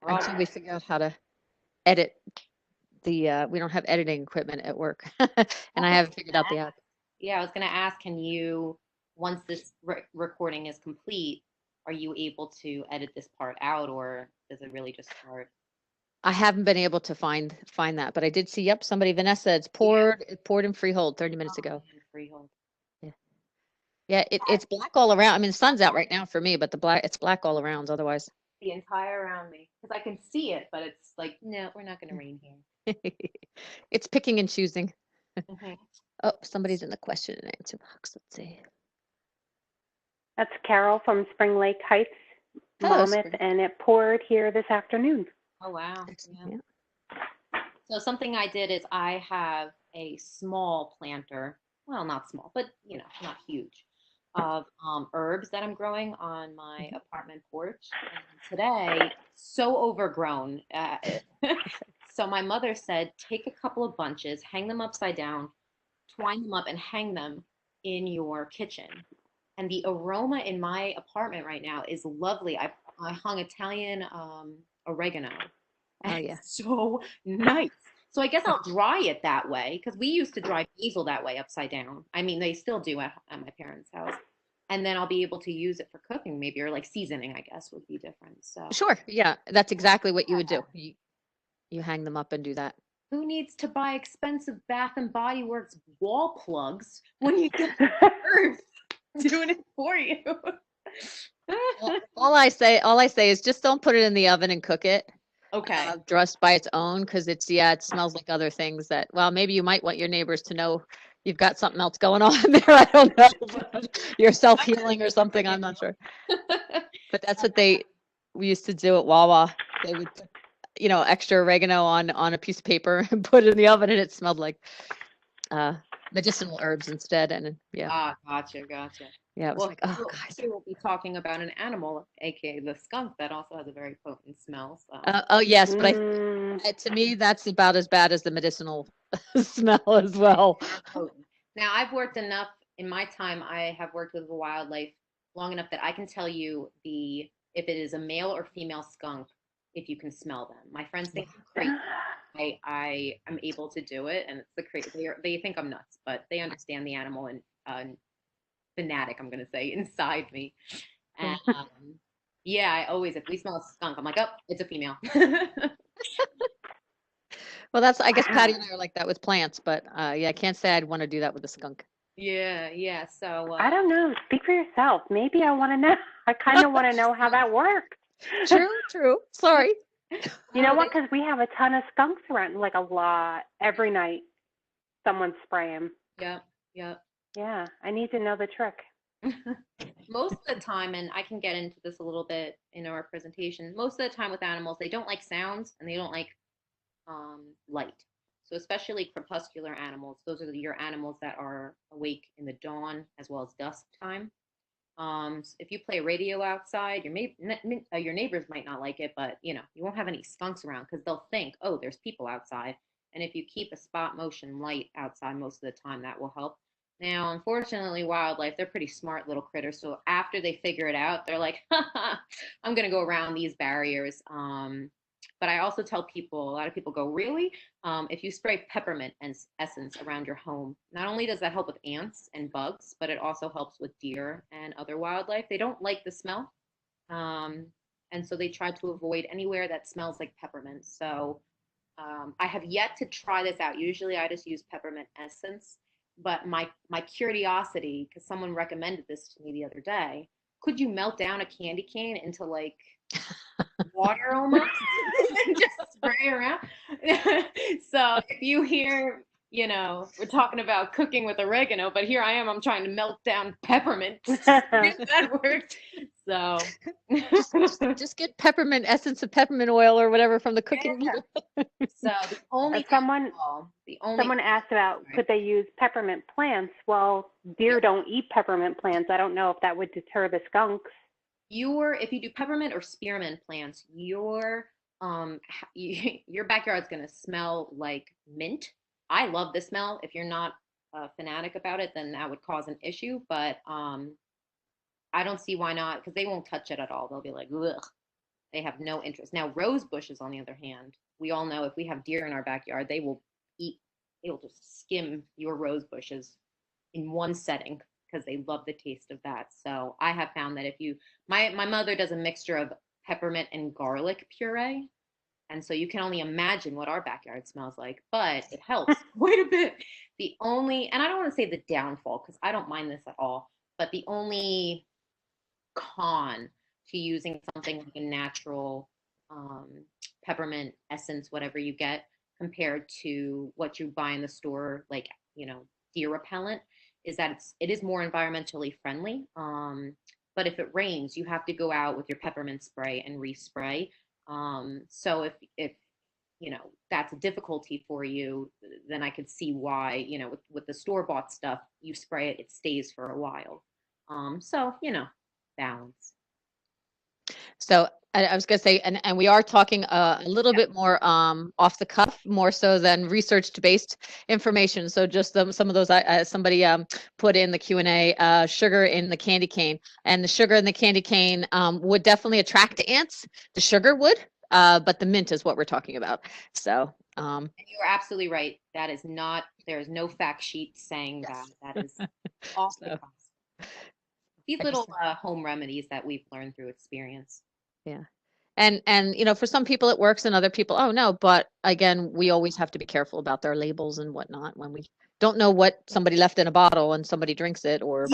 until we figure out how to edit we don't have editing equipment at work, and I haven't figured out the app. Yeah, I was gonna ask, can you, once this recording is complete, are you able to edit this part out, or does it really just start? I haven't been able to find that, but I did see, yep, somebody, Vanessa, Yeah. it poured in Freehold 30 minutes Oh ago. man, freehold. Yeah. Yeah, it's black all around. I mean, the sun's out right now for me, but it's black all around otherwise. The entire around me, because I can see it, but it's like, no, we're not gonna rain here. It's picking and choosing. Hmm. Oh, somebody's in the question and answer box. Let's see. That's Carol from Spring Lake Heights, Hello, Monmouth, Spring. and it poured here this afternoon. Oh wow. Yeah. So something I did is I have a small planter, well, not small, but not huge, of herbs that I'm growing on my apartment porch. And today, so overgrown. So my mother said, take a couple of bunches, hang them upside down, twine them up, and hang them in your kitchen. And the aroma in my apartment right now is lovely. I hung Italian oregano. Oh And yeah. it's so nice. So I guess I'll dry it that way because we used to dry basil that way upside down. I mean, they still do at my parents' house. And then I'll be able to use it for cooking, maybe, or like seasoning, I guess, would be different. So Sure. Yeah, that's exactly what you would do. You hang them up and do that. who needs to buy expensive Bath and Body Works wall plugs when you get herbs doing it for you? All I say is just don't put it in the oven and cook it. Okay. Just by its own, because it smells like other things that, well, maybe you might want your neighbors to know you've got something else going on there. I don't know. You're self-healing or something. I'm not sure. But that's what we used to do at Wawa. They would put, extra oregano on a piece of paper and put it in the oven, and it smelled like medicinal herbs instead. And yeah, Ah, gotcha. yeah, it was Well, like, oh, guys. here we'll be talking about an animal, aka the skunk, that also has a very potent smell. So, Oh yes, but to me, that's about as bad as the medicinal smell as well. potent. Now, I've worked enough in my time. I have worked with wildlife long enough that I can tell you if it is a male or female skunk if you can smell them. My friends think I'm crazy. I am able to do it, and it's the crazy. They think I'm nuts, but they understand the animal and fanatic, I'm gonna say, inside me. And yeah, I always, if we smell a skunk, I'm like, oh, it's a female. Well, I guess Patty and I are like that with plants, but yeah, I can't say I'd want to do that with a skunk. Yeah. So I don't know. Speak for yourself. Maybe I want to know. I kind of want to know how that works. True. Sorry. You know what? Because we have a ton of skunks around, like a lot. Every night, someone's spraying. Yep. Yeah, I need to know the trick. Most of the time, and I can get into this a little bit in our presentation, most of the time with animals, they don't like sounds and they don't like light. So especially crepuscular animals, those are your animals that are awake in the dawn as well as dusk time. If you play radio outside, your neighbors might not like it, but you won't have any skunks around because they'll think, oh, there's people outside. And if you keep a spot motion light outside most of the time, that will help. Now, unfortunately, wildlife, they're pretty smart little critters. So after they figure it out, they're like, I'm going to go around these barriers. But I also tell people, a lot of people go, really? If you spray peppermint and essence around your home, not only does that help with ants and bugs, but it also helps with deer and other wildlife. They don't like the smell. Um, and so they try to avoid anywhere that smells like peppermint. So I have yet to try this out. Usually I just use peppermint essence. But my curiosity, because someone recommended this to me the other day, could you melt down a candy cane into like water almost and just spray around? So if you hear, we're talking about cooking with oregano, but here I am, I'm trying to melt down peppermint. That worked. So just get peppermint essence of peppermint oil or whatever from the cooking. Yeah. So the only someone asked about could they use peppermint plants? Well, deer don't eat peppermint plants. I don't know if that would deter the skunks. If you do peppermint or spearmint plants, your backyard's gonna smell like mint. I love the smell. If you're not a fanatic about it, then that would cause an issue. But I don't see why not, because they won't touch it at all. They'll be like, ugh. They have no interest. Now, rose bushes, on the other hand, we all know if we have deer in our backyard, they will just skim your rose bushes in one setting because they love the taste of that. So I have found that my mother does a mixture of peppermint and garlic puree. And so you can only imagine what our backyard smells like, but it helps quite a bit. And I don't want to say the downfall because I don't mind this at all, but the only con to using something like a natural peppermint essence, whatever you get, compared to what you buy in the store, like, deer repellent, is that it is more environmentally friendly. But if it rains, you have to go out with your peppermint spray and respray. So if that's a difficulty for you, then I could see why, with the store-bought stuff, you spray it, it stays for a while. So, balance. So I was going to say, and we are talking a little bit more off the cuff, more so than research based information. So just some of those, somebody put in the Q&A, sugar in the candy cane, and the sugar in the candy cane would definitely attract ants. The sugar would, but the mint is what we're talking about. So. And you're absolutely right. There is no fact sheet saying yes. that is off the cuff. These little home remedies that we've learned through experience. Yeah. And for some people it works and other people, oh no, but again, we always have to be careful about their labels and whatnot when we don't know what somebody left in a bottle and somebody drinks it, or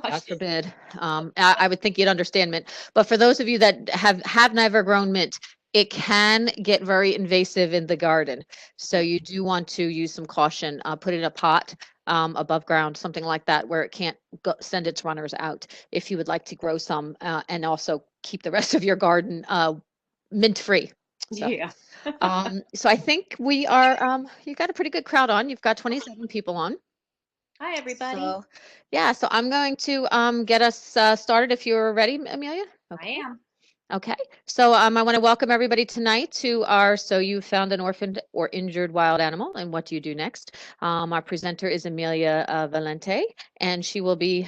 God forbid. I would think you'd understand mint. But for those of you that have never grown mint, it can get very invasive in the garden. So you do want to use some caution, put it in a pot above ground, something like that, where it can't send its runners out if you would like to grow some and also keep the rest of your garden mint free. So, yeah. So I think we are, you got a pretty good crowd on. You've got 27 people on. Hi, everybody. So, yeah, so I'm going to get us started if you're ready, Amelia. Okay. I am. Okay, so I want to welcome everybody tonight to our So You Found an Orphaned or Injured Wild Animal, and What Do You Do Next? Our presenter is Amelia Valente, and she will be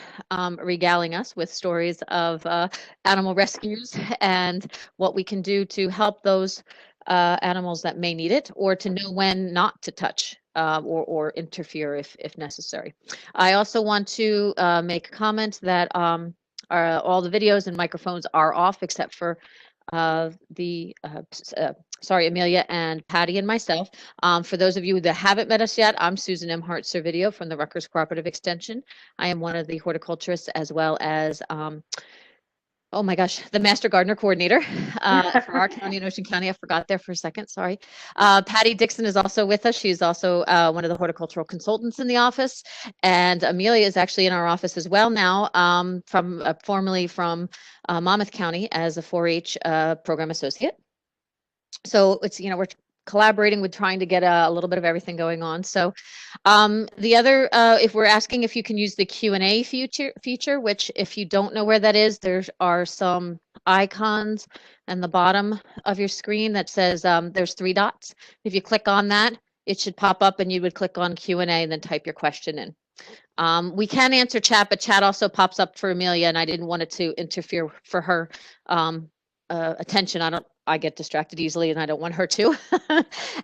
regaling us with stories of animal rescues and what we can do to help those animals that may need it, or to know when not to touch or interfere if necessary. I also want to make a comment that all the videos and microphones are off except for sorry, Amelia and Patty and myself. For those of you that haven't met us yet, I'm Susan M. Hart-Servideo from the Rutgers Cooperative Extension. I am one of the horticulturists as well as oh my gosh, the Master Gardener Coordinator for our county and Ocean County. I forgot there for a second, sorry. Patty Dixon is also with us. She's also one of the horticultural consultants in the office. And Amelia is actually in our office as well now, formerly from Monmouth County as a 4-H program associate. So it's, we're collaborating with trying to get a little bit of everything going on. So the other, if we're asking if you can use the Q&A feature, which if you don't know where that is, there are some icons in the bottom of your screen that says there's 3 dots. If you click on that, it should pop up and you would click on Q&A and then type your question in. We can answer chat, but chat also pops up for Amelia, and I didn't want it to interfere for her attention. I get distracted easily and I don't want her to.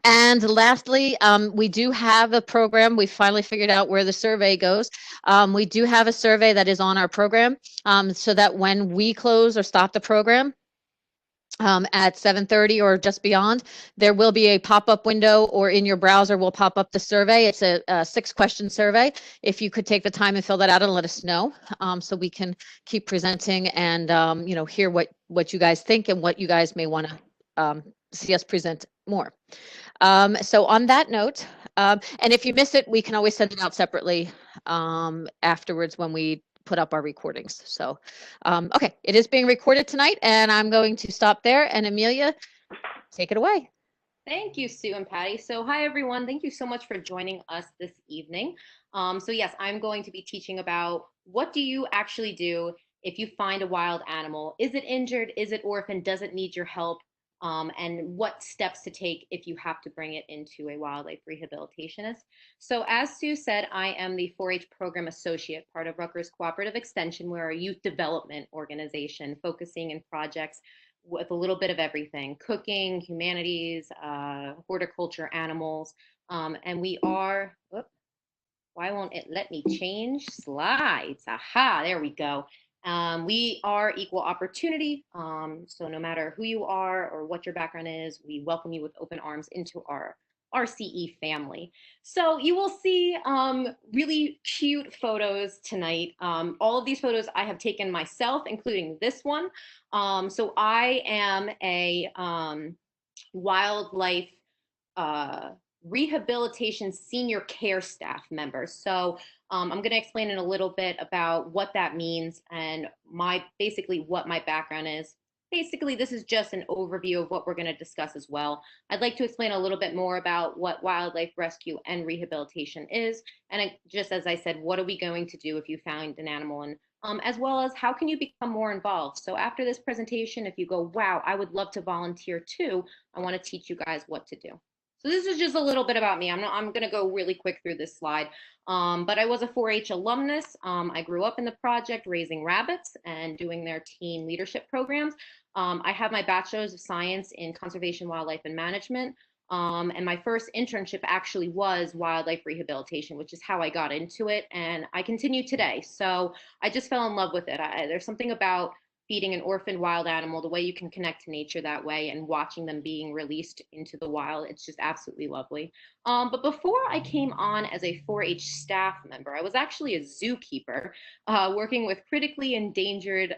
And lastly, we do have a program. We finally figured out where the survey goes. We do have a survey that is on our program so that when we close or stop the program, at 7:30 or just beyond, there will be a pop-up window, or in your browser will pop up the survey. It's a 6-question survey. If you could take the time and fill that out and let us know, so we can keep presenting and hear what you guys think and what you guys may want to see us present more. So on that note, and if you miss it, we can always send it out separately afterwards when we put up our recordings. So, okay, it is being recorded tonight, and I'm going to stop there. And Amelia, take it away. Thank you, Sue and Patty. So hi, everyone. Thank you so much for joining us this evening. So yes, I'm going to be teaching about what do you actually do if you find a wild animal. Is it injured? Is it orphaned? Does it need your help? And what steps to take if you have to bring it into a wildlife rehabilitationist. So as Sue said, I am the 4-H program associate, part of Rutgers Cooperative Extension. We're a youth development organization focusing in projects with a little bit of everything: cooking, humanities, horticulture, animals. And we are, why won't it let me change slides? Aha, there we go. We are equal opportunity. So no matter who you are or what your background is, we welcome you with open arms into our RCE family. So you will see really cute photos tonight. All of these photos I have taken myself, including this one. So I am a wildlife rehabilitation senior care staff member. So I'm going to explain in a little bit about what that means and basically what my background is. Basically, this is just an overview of what we're going to discuss as well. I'd like to explain a little bit more about what wildlife rescue and rehabilitation is. And just as I said, what are we going to do if you found an animal, and as well as how can you become more involved. So after this presentation, if you go, wow, I would love to volunteer too, I want to teach you guys what to do. So this is just a little bit about me. I'm going to go really quick through this slide. But I was a 4-H alumnus. I grew up in the project raising rabbits and doing their teen leadership programs. I have my bachelor's of science in conservation, wildlife, and management. And my first internship actually was wildlife rehabilitation, which is how I got into it. And I continue today. So I just fell in love with it. There's something about feeding an orphaned wild animal, the way you can connect to nature that way, and watching them being released into the wild. It's just absolutely lovely. But before I came on as a 4-H staff member, I was actually a zookeeper, working with critically endangered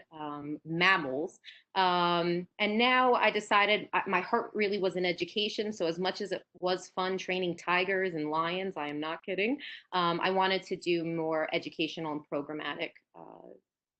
mammals. And now I decided my heart really was in education. So as much as it was fun training tigers and lions, I am not kidding, I wanted to do more educational and programmatic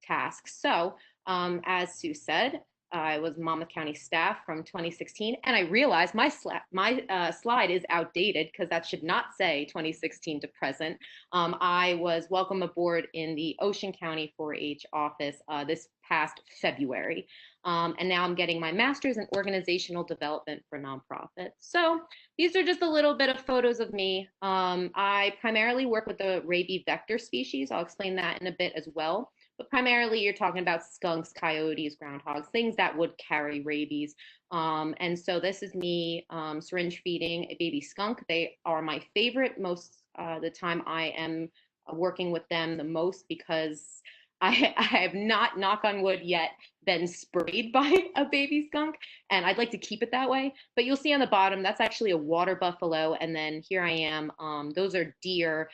tasks. So as Sue said, I was Monmouth County staff from 2016, and I realized my slide is outdated because that should not say 2016 to present. I was welcome aboard in the Ocean County 4-H office this past February. And now I'm getting my master's in organizational development for nonprofits. So these are just a little bit of photos of me. I primarily work with the rabies vector species. I'll explain that in a bit as well. But primarily you're talking about skunks, coyotes, groundhogs, things that would carry rabies. And so this is me syringe feeding a baby skunk. They are my favorite. Most the time I am working with them the most because I have not, knock on wood yet, been sprayed by a baby skunk, and I'd like to keep it that way. But you'll see on the bottom, that's actually a water buffalo. And then here I am, those are deer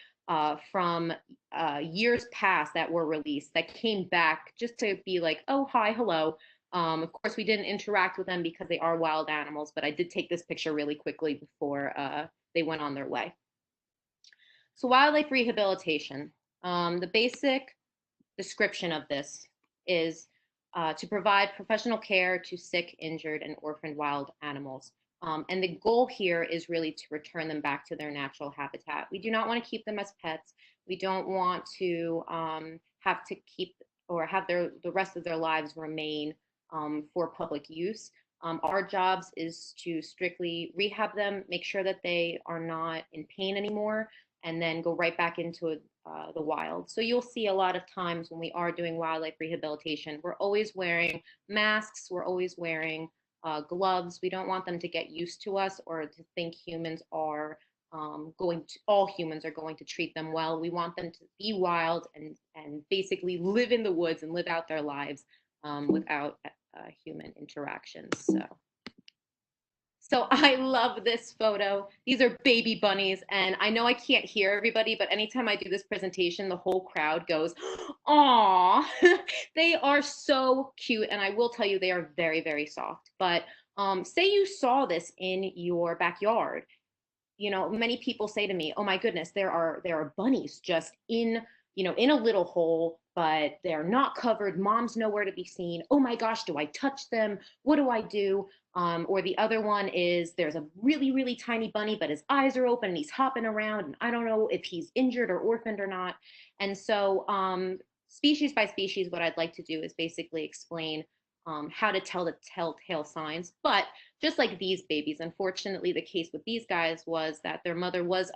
from years past that were released that came back just to be like, oh, hi, hello. Of course, we didn't interact with them because they are wild animals, but I did take this picture really quickly before they went on their way. So wildlife rehabilitation, the basic description of this is to provide professional care to sick, injured, and orphaned wild animals. And the goal here is really to return them back to their natural habitat. We do not want to keep them as pets. We don't want to have to keep or have the rest of their lives remain for public use. Our jobs is to strictly rehab them, make sure that they are not in pain anymore, and then go right back into the wild. So you'll see a lot of times when we are doing wildlife rehabilitation, we're always wearing masks, we're always wearing gloves. We don't want them to get used to us or to think humans are all humans are going to treat them well. We want them to be wild and basically live in the woods and live out their lives without human interactions. So I love this photo. These are baby bunnies, and I know I can't hear everybody, but anytime I do this presentation, the whole crowd goes, "Aw!" They are so cute, and I will tell you they are very, very soft. But say you saw this in your backyard. You know, many people say to me, "Oh my goodness, there are bunnies just in a little hole, but they're not covered. Mom's nowhere to be seen. Oh my gosh, do I touch them? What do I do?" Or the other one is there's a really, really tiny bunny, but his eyes are open and he's hopping around, and I don't know if he's injured or orphaned or not. And so species by species, what I'd like to do is basically explain how to tell the telltale signs. But just like these babies, unfortunately, the case with these guys was that their mother was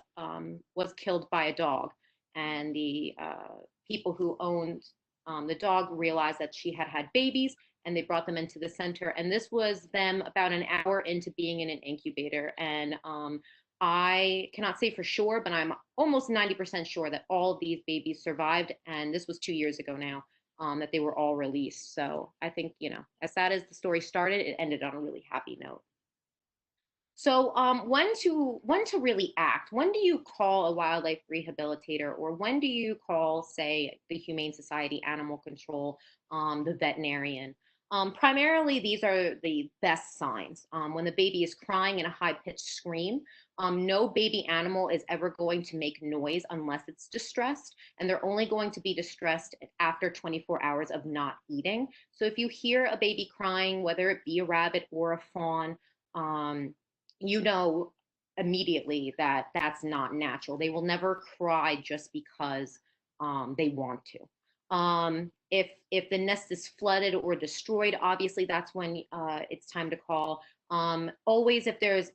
killed by a dog, and the people who owned the dog realized that she had had babies, and they brought them into the center. And this was them about an hour into being in an incubator. And I cannot say for sure, but I'm almost 90% sure that all of these babies survived. And this was 2 years ago now, that they were all released. So I think, as sad as the story started, it ended on a really happy note. So when to really act? When do you call a wildlife rehabilitator, or when do you call, say, the Humane Society, Animal Control, the veterinarian? Primarily, these are the best signs. When the baby is crying in a high-pitched scream, no baby animal is ever going to make noise unless it's distressed, and they're only going to be distressed after 24 hours of not eating. So if you hear a baby crying, whether it be a rabbit or a fawn, you know immediately that that's not natural. They will never cry just because they want to. If the nest is flooded or destroyed, obviously that's when it's time to call. Always if there's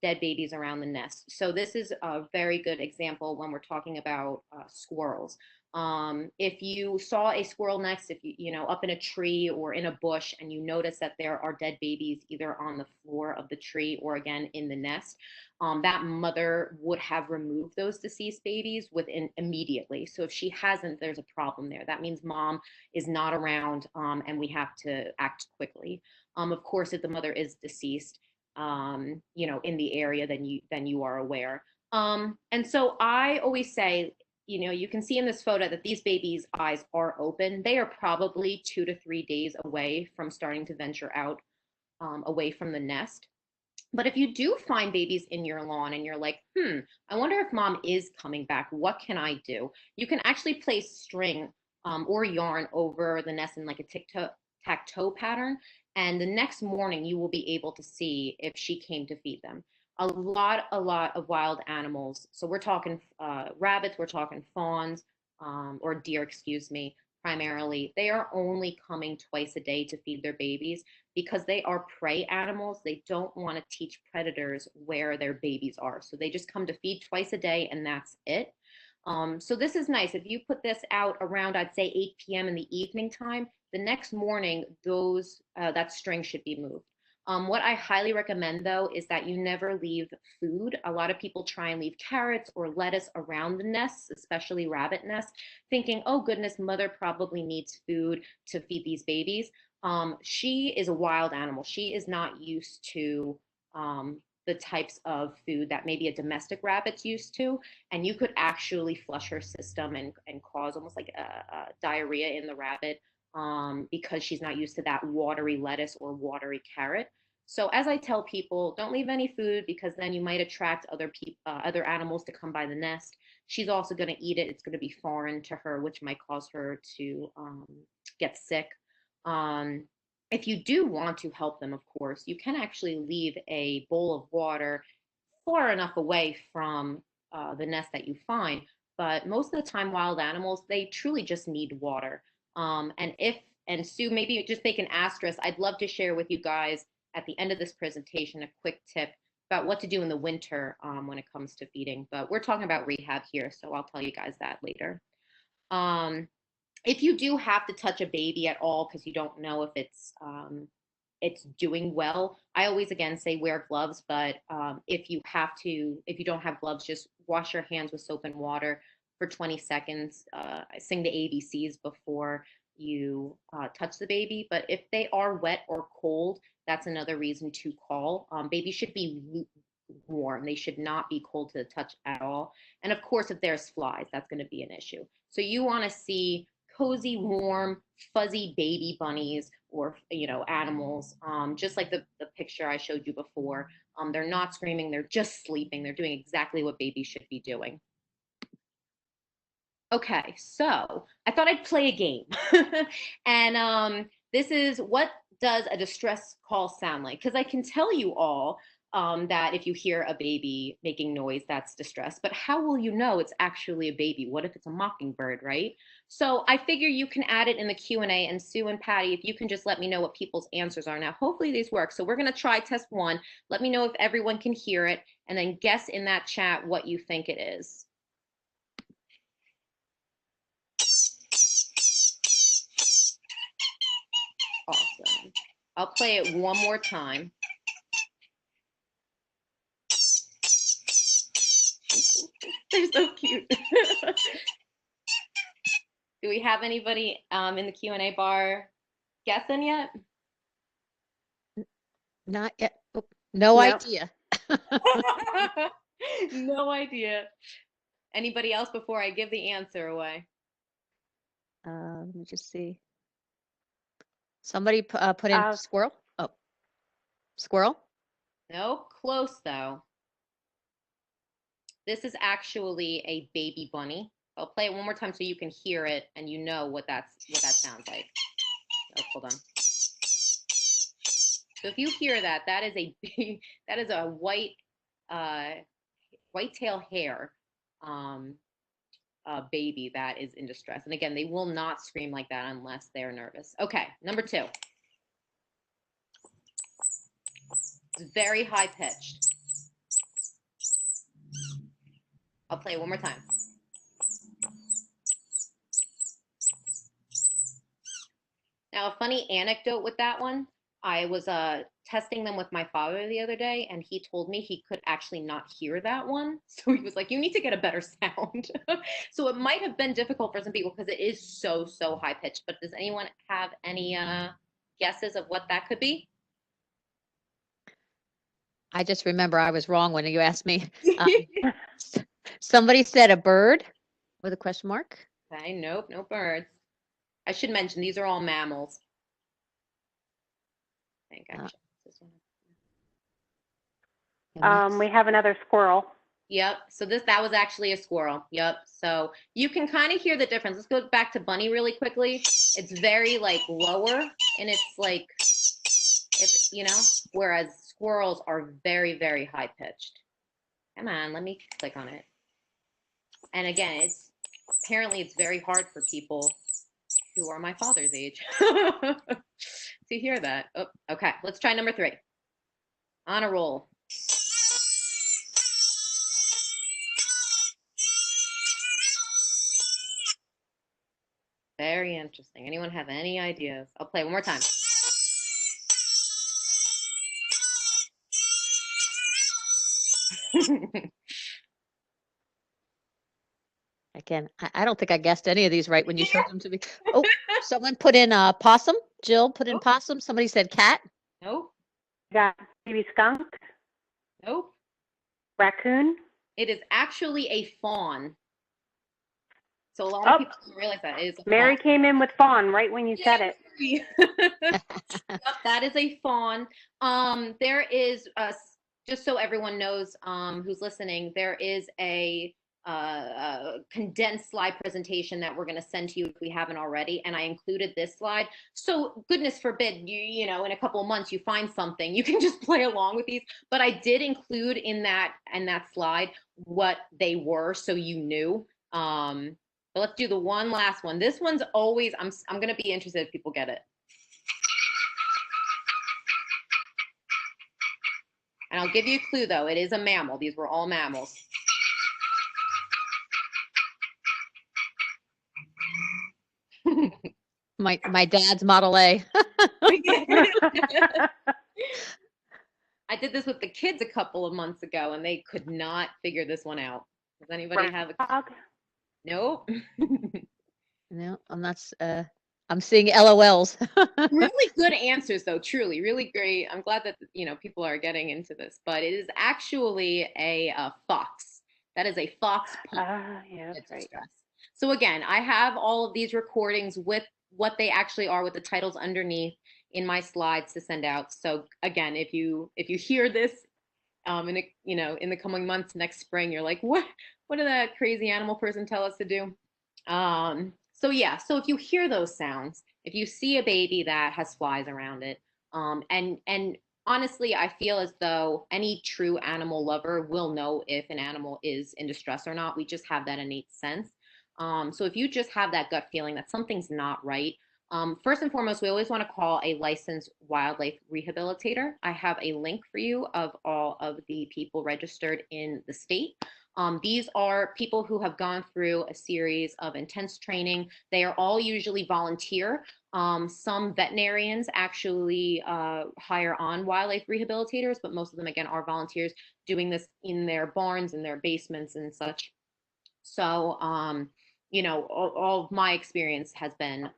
dead babies around the nest. So this is a very good example when we're talking about squirrels. If you saw a squirrel nest, if you up in a tree or in a bush, and you notice that there are dead babies either on the floor of the tree or again in the nest, that mother would have removed those deceased babies immediately. So if she hasn't, there's a problem there. That means mom is not around, and we have to act quickly. Of course, if the mother is deceased, in the area, then you are aware. And so I always say, you can see in this photo that these babies' eyes are open. They are probably 2 to 3 days away from starting to venture out, away from the nest. But if you do find babies in your lawn and you're like, I wonder if mom is coming back, what can I do? You can actually place string or yarn over the nest in like a tic-tac-toe pattern. And the next morning you will be able to see if she came to feed them. A lot of wild animals. So we're talking rabbits, we're talking fawns, or deer, excuse me, primarily. They are only coming twice a day to feed their babies because they are prey animals. They don't want to teach predators where their babies are. So they just come to feed twice a day and that's it. So this is nice. If you put this out around, I'd say 8 p.m. in the evening time, the next morning, that string should be moved. What I highly recommend, though, is that you never leave food. A lot of people try and leave carrots or lettuce around the nests, especially rabbit nests, thinking, oh, goodness, mother probably needs food to feed these babies. She is a wild animal. She is not used to the types of food that maybe a domestic rabbit's used to, and you could actually flush her system and cause almost like a diarrhea in the rabbit, because she's not used to that watery lettuce or watery carrot. So as I tell people, don't leave any food because then you might attract other animals to come by the nest. She's also going to eat it. It's going to be foreign to her, which might cause her to get sick. If you do want to help them, of course, you can actually leave a bowl of water far enough away from the nest that you find. But most of the time, wild animals, they truly just need water. And Sue, maybe just make an asterisk. I'd love to share with you guys at the end of this presentation a quick tip about what to do in the winter when it comes to feeding. But we're talking about rehab here, so I'll tell you guys that later. If you do have to touch a baby at all because you don't know if it's doing well, I always again say wear gloves. But if you don't have gloves, just wash your hands with soap and water for 20 seconds. Sing the ABCs before you touch the baby. But if they are wet or cold, that's another reason to call. Babies should be warm. They should not be cold to the touch at all. And of course, if there's flies, that's going to be an issue. So you want to see cozy, warm, fuzzy baby bunnies or animals, just like the picture I showed you before. They're not screaming, they're just sleeping. They're doing exactly what babies should be doing. Okay, so I thought I'd play a game. And this is, what does a distress call sound like? Because I can tell you all that if you hear a baby making noise, that's distress. But how will you know it's actually a baby? What if it's a mockingbird, right? So I figure you can add it in the Q&A. And Sue and Patty, if you can just let me know what people's answers are. Now, hopefully these work. So we're going to try test 1. Let me know if everyone can hear it. And then guess in that chat what you think it is. Awesome. I'll play it one more time. They're so cute. Do we have anybody in the Q&A bar guessing yet? Not yet. Oh, no idea. No idea. Anybody else before I give the answer away? Let me just see. Somebody put in squirrel. Oh, squirrel. No, close though. This is actually a baby bunny. I'll play it one more time so you can hear it and you know what that sounds like. Oh, hold on. So if you hear that, that is a white-tail hare baby that is in distress. And again, they will not scream like that unless they're nervous. Okay, number 2. It's very high pitched. I'll play it one more time. Now, a funny anecdote with that one, I was testing them with my father the other day, and he told me he could actually not hear that one. So he was like, you need to get a better sound. So it might have been difficult for some people because it is so, so high pitched. But does anyone have any guesses of what that could be? I just remember I was wrong when you asked me. Somebody said a bird with a question mark. Okay, nope, no birds. I should mention these are all mammals. I think I checked this one. We have another squirrel. Yep. So that was actually a squirrel. Yep. So you can kind of hear the difference. Let's go back to bunny really quickly. It's very like lower, and it's like, whereas squirrels are very, very high pitched. Come on, let me click on it. And again, apparently it's very hard for people who are my father's age to hear that. Oh, okay, let's try number 3. On a roll. Very interesting. Anyone have any ideas? I'll play one more time. Again, I don't think I guessed any of these right when you showed them to me. Oh, someone put in possum. Jill put in possum. Somebody said cat. Nope. Got maybe skunk. Nope. Raccoon. It is actually a fawn. So a lot of people don't realize that it is a Mary fawn. came in with fawn right when you said it. Yep, that is a fawn. There is just so everyone knows who's listening, there is a condensed slide presentation that we're going to send to you if we haven't already, and I included this slide. So goodness forbid you know in a couple of months you find something, you can just play along with these. But I did include in that slide what they were, so you knew. But let's do the one last one. This one's always I'm going to be interested if people get it. And I'll give you a clue though. It is a mammal. These were all mammals. My dad's Model A. I did this with the kids a couple of months ago, and they could not figure this one out. Does anybody have a dog? Nope. No, I'm not. I'm seeing LOLs. Really good answers, though. Truly, really great. I'm glad that people are getting into this, but it is actually a fox. That is a fox pup. Yeah, that's right. So again, I have all of these recordings with what they actually are, with the titles underneath in my slides to send out. So again, if you hear this in the coming months, next spring, you're like, what did that crazy animal person tell us to do? So yeah, so if you hear those sounds, if you see a baby that has flies around it, and honestly, I feel as though any true animal lover will know if an animal is in distress or not. We just have that innate sense. So if you just have that gut feeling that something's not right, first and foremost, we always want to call a licensed wildlife rehabilitator. I have a link for you of all of the people registered in the state. These are people who have gone through a series of intense training. They are all usually volunteer. Some veterinarians actually hire on wildlife rehabilitators, but most of them, again, are volunteers doing this in their barns, in their basements and such. So, all of my experience has been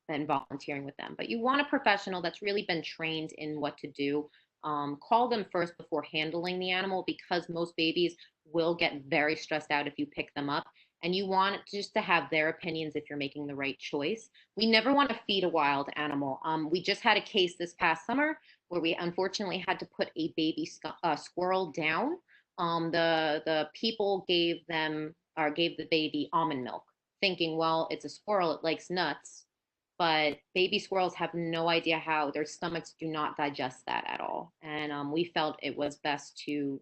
volunteering with them. But you want a professional that's really been trained in what to do. Call them first before handling the animal, because most babies will get very stressed out if you pick them up. And you want just to have their opinions if you're making the right choice. We never want to feed a wild animal. We just had a case this past summer where we unfortunately had to put a baby squirrel down. The people gave the baby almond milk, thinking, well, it's a squirrel, it likes nuts. But baby squirrels have no idea how their stomachs do not digest that at all. And we felt it was best to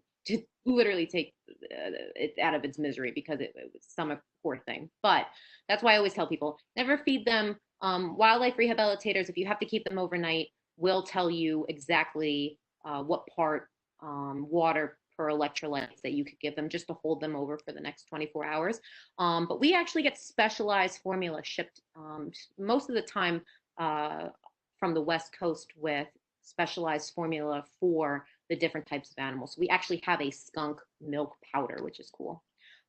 literally take it out of its misery, because it was stomach, poor thing. But that's why I always tell people, never feed them. Wildlife rehabilitators, if you have to keep them overnight, will tell you exactly what part water per electrolytes that you could give them, just to hold them over for the next 24 hours. But we actually get specialized formula shipped most of the time from the West Coast, with specialized formula for the different types of animals. So we actually have a skunk milk powder, which is cool.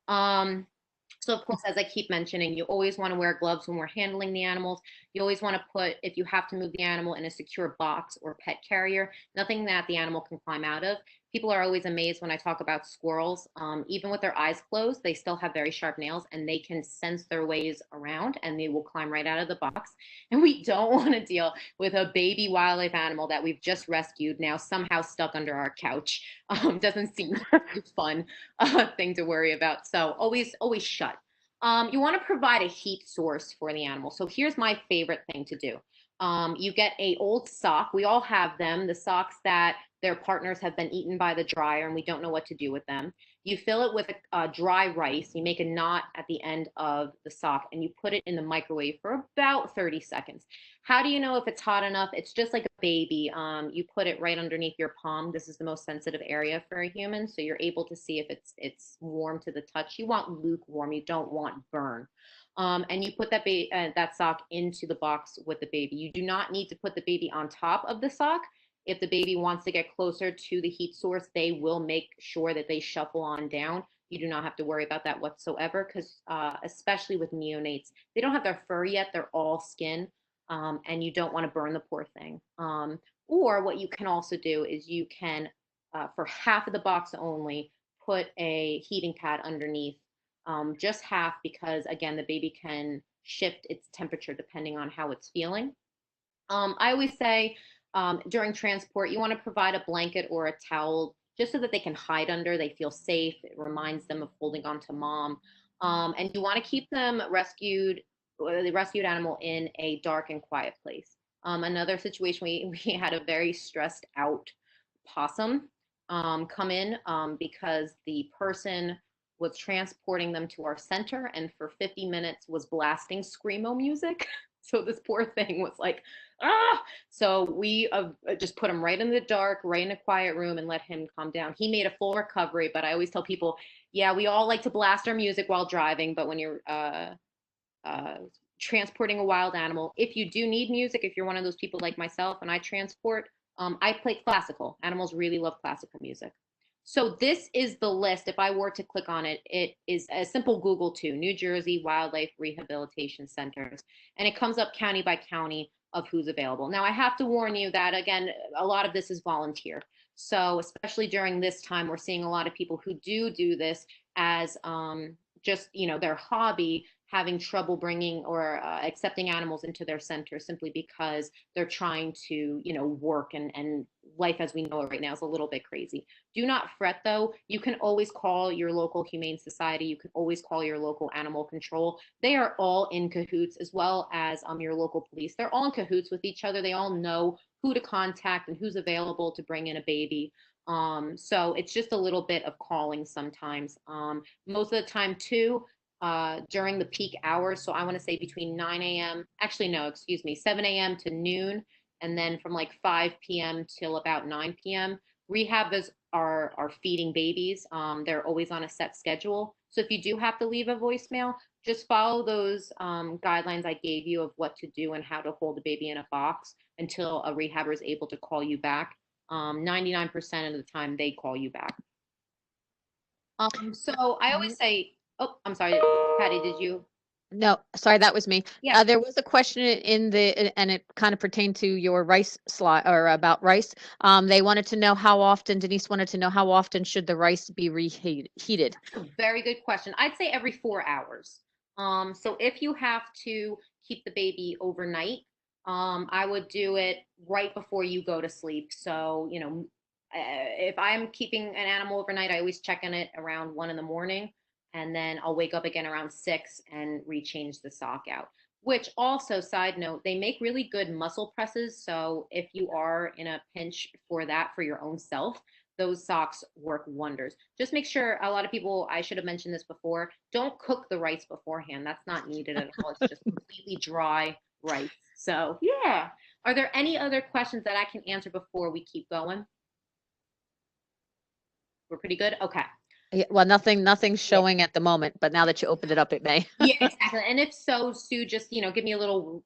So of course, as I keep mentioning, you always want to wear gloves when we're handling the animals. You always want to put, if you have to move the animal, in a secure box or pet carrier, nothing that the animal can climb out of. People are always amazed when I talk about squirrels. Even with their eyes closed, they still have very sharp nails, and they can sense their ways around, and they will climb right out of the box. And we don't want to deal with a baby wildlife animal that we've just rescued, now somehow stuck under our couch. Doesn't seem like a fun thing to worry about. So always shut. You want to provide a heat source for the animal. So here's my favorite thing to do. You get a old sock. We all have them, the socks that their partners have been eaten by the dryer and we don't know what to do with them. You fill it with dry rice. You make a knot at the end of the sock and you put it in the microwave for about 30 seconds. How do you know if it's hot enough? It's just like a baby. You put it right underneath your palm. This is the most sensitive area for a human, so you're able to see if it's warm to the touch. You want lukewarm. You don't want burn. And you put that sock into the box with the baby. You do not need to put the baby on top of the sock. If the baby wants to get closer to the heat source, they will make sure that they shuffle on down. You do not have to worry about that whatsoever, because especially with neonates, they don't have their fur yet. They're all skin, and you don't want to burn the poor thing. Or what you can also do is you can, for half of the box only, put a heating pad underneath, just half, because again, the baby can shift its temperature depending on how it's feeling. I always say, during transport, you want to provide a blanket or a towel just so that they can hide under. They feel safe. It reminds them of holding on to mom. And you want to keep them the rescued animal, in a dark and quiet place. Another situation, we had a very stressed out possum come in because the person was transporting them to our center and for 50 minutes was blasting screamo music. So this poor thing was like, ah! So we just put him right in the dark, right in a quiet room, and let him calm down. He made a full recovery, but I always tell people, yeah, we all like to blast our music while driving, but when you're transporting a wild animal, if you do need music, if you're one of those people like myself and I transport, I play classical. Animals really love classical music. So this is the list. If I were to click on it, it is a simple Google to New Jersey Wildlife Rehabilitation Centers, and it comes up county by county of who's available. Now, I have to warn you that, again, a lot of this is volunteer. So especially during this time, we're seeing a lot of people who do this as just, their hobby, having trouble bringing or accepting animals into their center simply because they're trying to, work, and life as we know it right now is a little bit crazy. Do not fret, though. You can always call your local humane society. You can always call your local animal control. They are all in cahoots, as well as your local police. They're all in cahoots with each other. They all know who to contact and who's available to bring in a baby. So it's just a little bit of calling sometimes. Most of the time, too, during the peak hours. So I want to say between 9 a.m. Actually, no, excuse me, 7 a.m. to noon, and then from like 5 p.m. till about 9 p.m. Rehabbers are feeding babies. They're always on a set schedule. So if you do have to leave a voicemail, just follow those guidelines I gave you of what to do and how to hold the baby in a box until a rehabber is able to call you back. 99% of the time, they call you back. So I always say, oh, I'm sorry, Patty, did you? No, sorry, that was me. Yeah. There was a question in the, and it kind of pertained to your rice slide or about rice. They wanted to know how often, Denise wanted to know how often should the rice be reheated? Very good question. I'd say every 4 hours. So if you have to keep the baby overnight, I would do it right before you go to sleep. So, if I'm keeping an animal overnight, I always check on it around 1 in the morning, and then I'll wake up again around 6 and rechange the sock out. Which also, side note, they make really good muscle presses. So if you are in a pinch for that for your own self, those socks work wonders. Just make sure, a lot of people, I should have mentioned this before, don't cook the rice beforehand. That's not needed at all. It's just completely dry rice. So yeah. Are there any other questions that I can answer before we keep going? We're pretty good? Okay. Yeah, well, nothing's showing at the moment, but now that you opened it up, it may. Yeah, exactly. And if so, Sue, just, give me a little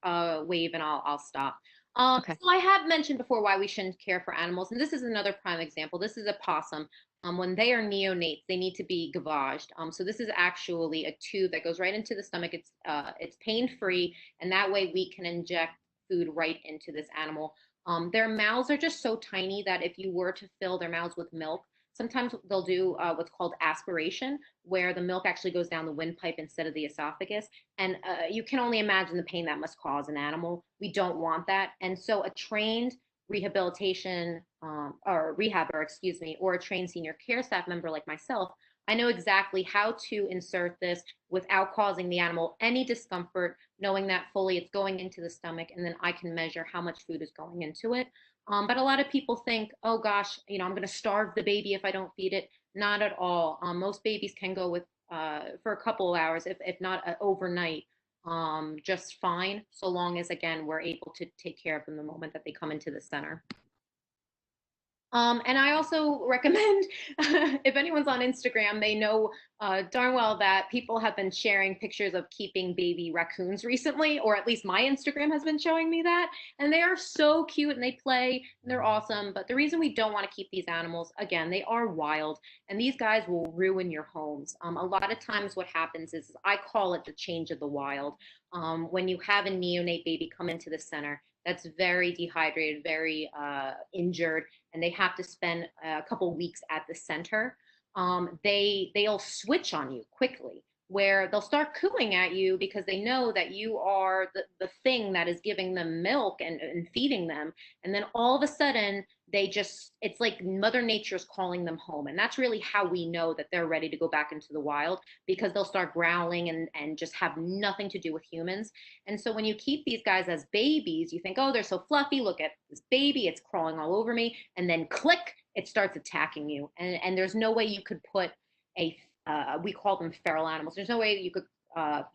wave and I'll stop. Okay. So I have mentioned before why we shouldn't care for animals, and this is another prime example. This is a possum. When they are neonates, they need to be gavaged. So this is actually a tube that goes right into the stomach. It's pain-free, and that way we can inject food right into this animal. Their mouths are just so tiny that if you were to fill their mouths with milk, sometimes they'll do what's called aspiration, where the milk actually goes down the windpipe instead of the esophagus. And you can only imagine the pain that must cause an animal. We don't want that. And so a trained rehabilitation or rehabber, excuse me, or a trained senior care staff member like myself, I know exactly how to insert this without causing the animal any discomfort, knowing that fully it's going into the stomach, and then I can measure how much food is going into it. But a lot of people think, oh gosh, I'm going to starve the baby if I don't feed it. Not at all. Most babies can go with for a couple of hours, if not overnight, just fine, so long as, again, we're able to take care of them the moment that they come into the center. And I also recommend, if anyone's on Instagram, they know darn well that people have been sharing pictures of keeping baby raccoons recently, or at least my Instagram has been showing me that. And they are so cute and they play and they're awesome. But the reason we don't want to keep these animals, again, they are wild and these guys will ruin your homes. A lot of times what happens is, I call it the change of the wild. When you have a neonate baby come into the center that's very dehydrated, very injured, and they have to spend a couple weeks at the center, they'll switch on you quickly, where they'll start cooing at you because they know that you are the thing that is giving them milk and feeding them. And then all of a sudden, it's like Mother Nature's calling them home. And that's really how we know that they're ready to go back into the wild, because they'll start growling and just have nothing to do with humans. And so when you keep these guys as babies, you think, oh, they're so fluffy. Look at this baby. It's crawling all over me. And then click, it starts attacking you. And there's no way you could put we call them feral animals. There's no way you could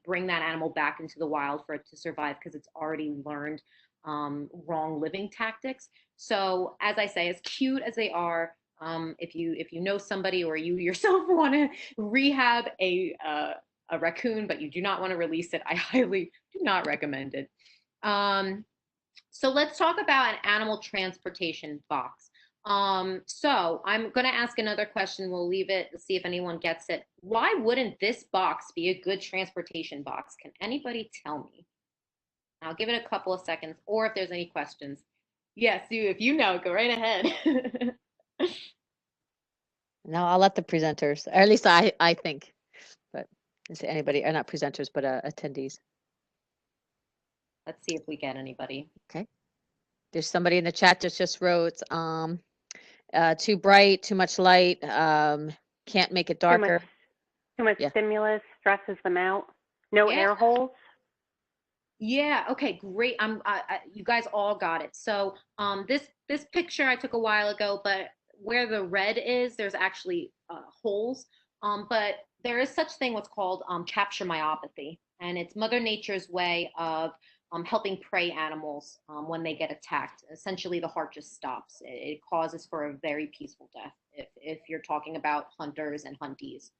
bring that animal back into the wild for it to survive, because it's already learned wrong living tactics. So as I say, as cute as they are, if you know somebody or you yourself want to rehab a raccoon, but you do not want to release it, I highly do not recommend it. So let's talk about an animal transportation box. So I'm going to ask another question. We'll leave it to see if anyone gets it. Why wouldn't this box be a good transportation box? Can anybody tell me? I'll give it a couple of seconds, or if there's any questions. Yes, if you know, go right ahead. No, I'll let the presenters, or at least I think, but is there anybody, or not presenters, but attendees? Let's see if we get anybody. Okay. There's somebody in the chat that just wrote, too bright, too much light, can't make it darker. Too much stimulus, stresses them out. No air holes. Yeah. Okay. Great. You guys all got it. So, this picture I took a while ago, but where the red is, there's actually holes. But there is such thing what's called capture myopathy, and it's Mother Nature's way of helping prey animals when they get attacked. Essentially, the heart just stops. It causes for a very peaceful death if you're talking about hunters and hunties.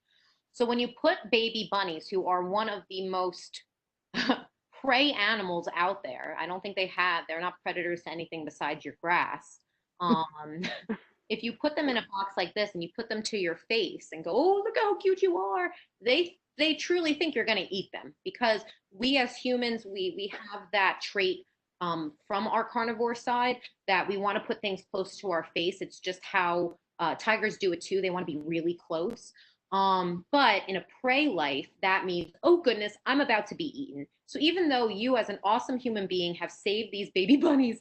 So when you put baby bunnies, who are one of the most prey animals out there, I don't think they're not predators to anything besides your grass. Um, if you put them in a box like this and you put them to your face and go, oh, look how cute you are, they truly think you're going to eat them, because we as humans, we have that trait from our carnivore side, that we want to put things close to our face. It's just how tigers do it too. They want to be really close. But in a prey life, that means, oh goodness, I'm about to be eaten. So even though you as an awesome human being have saved these baby bunnies,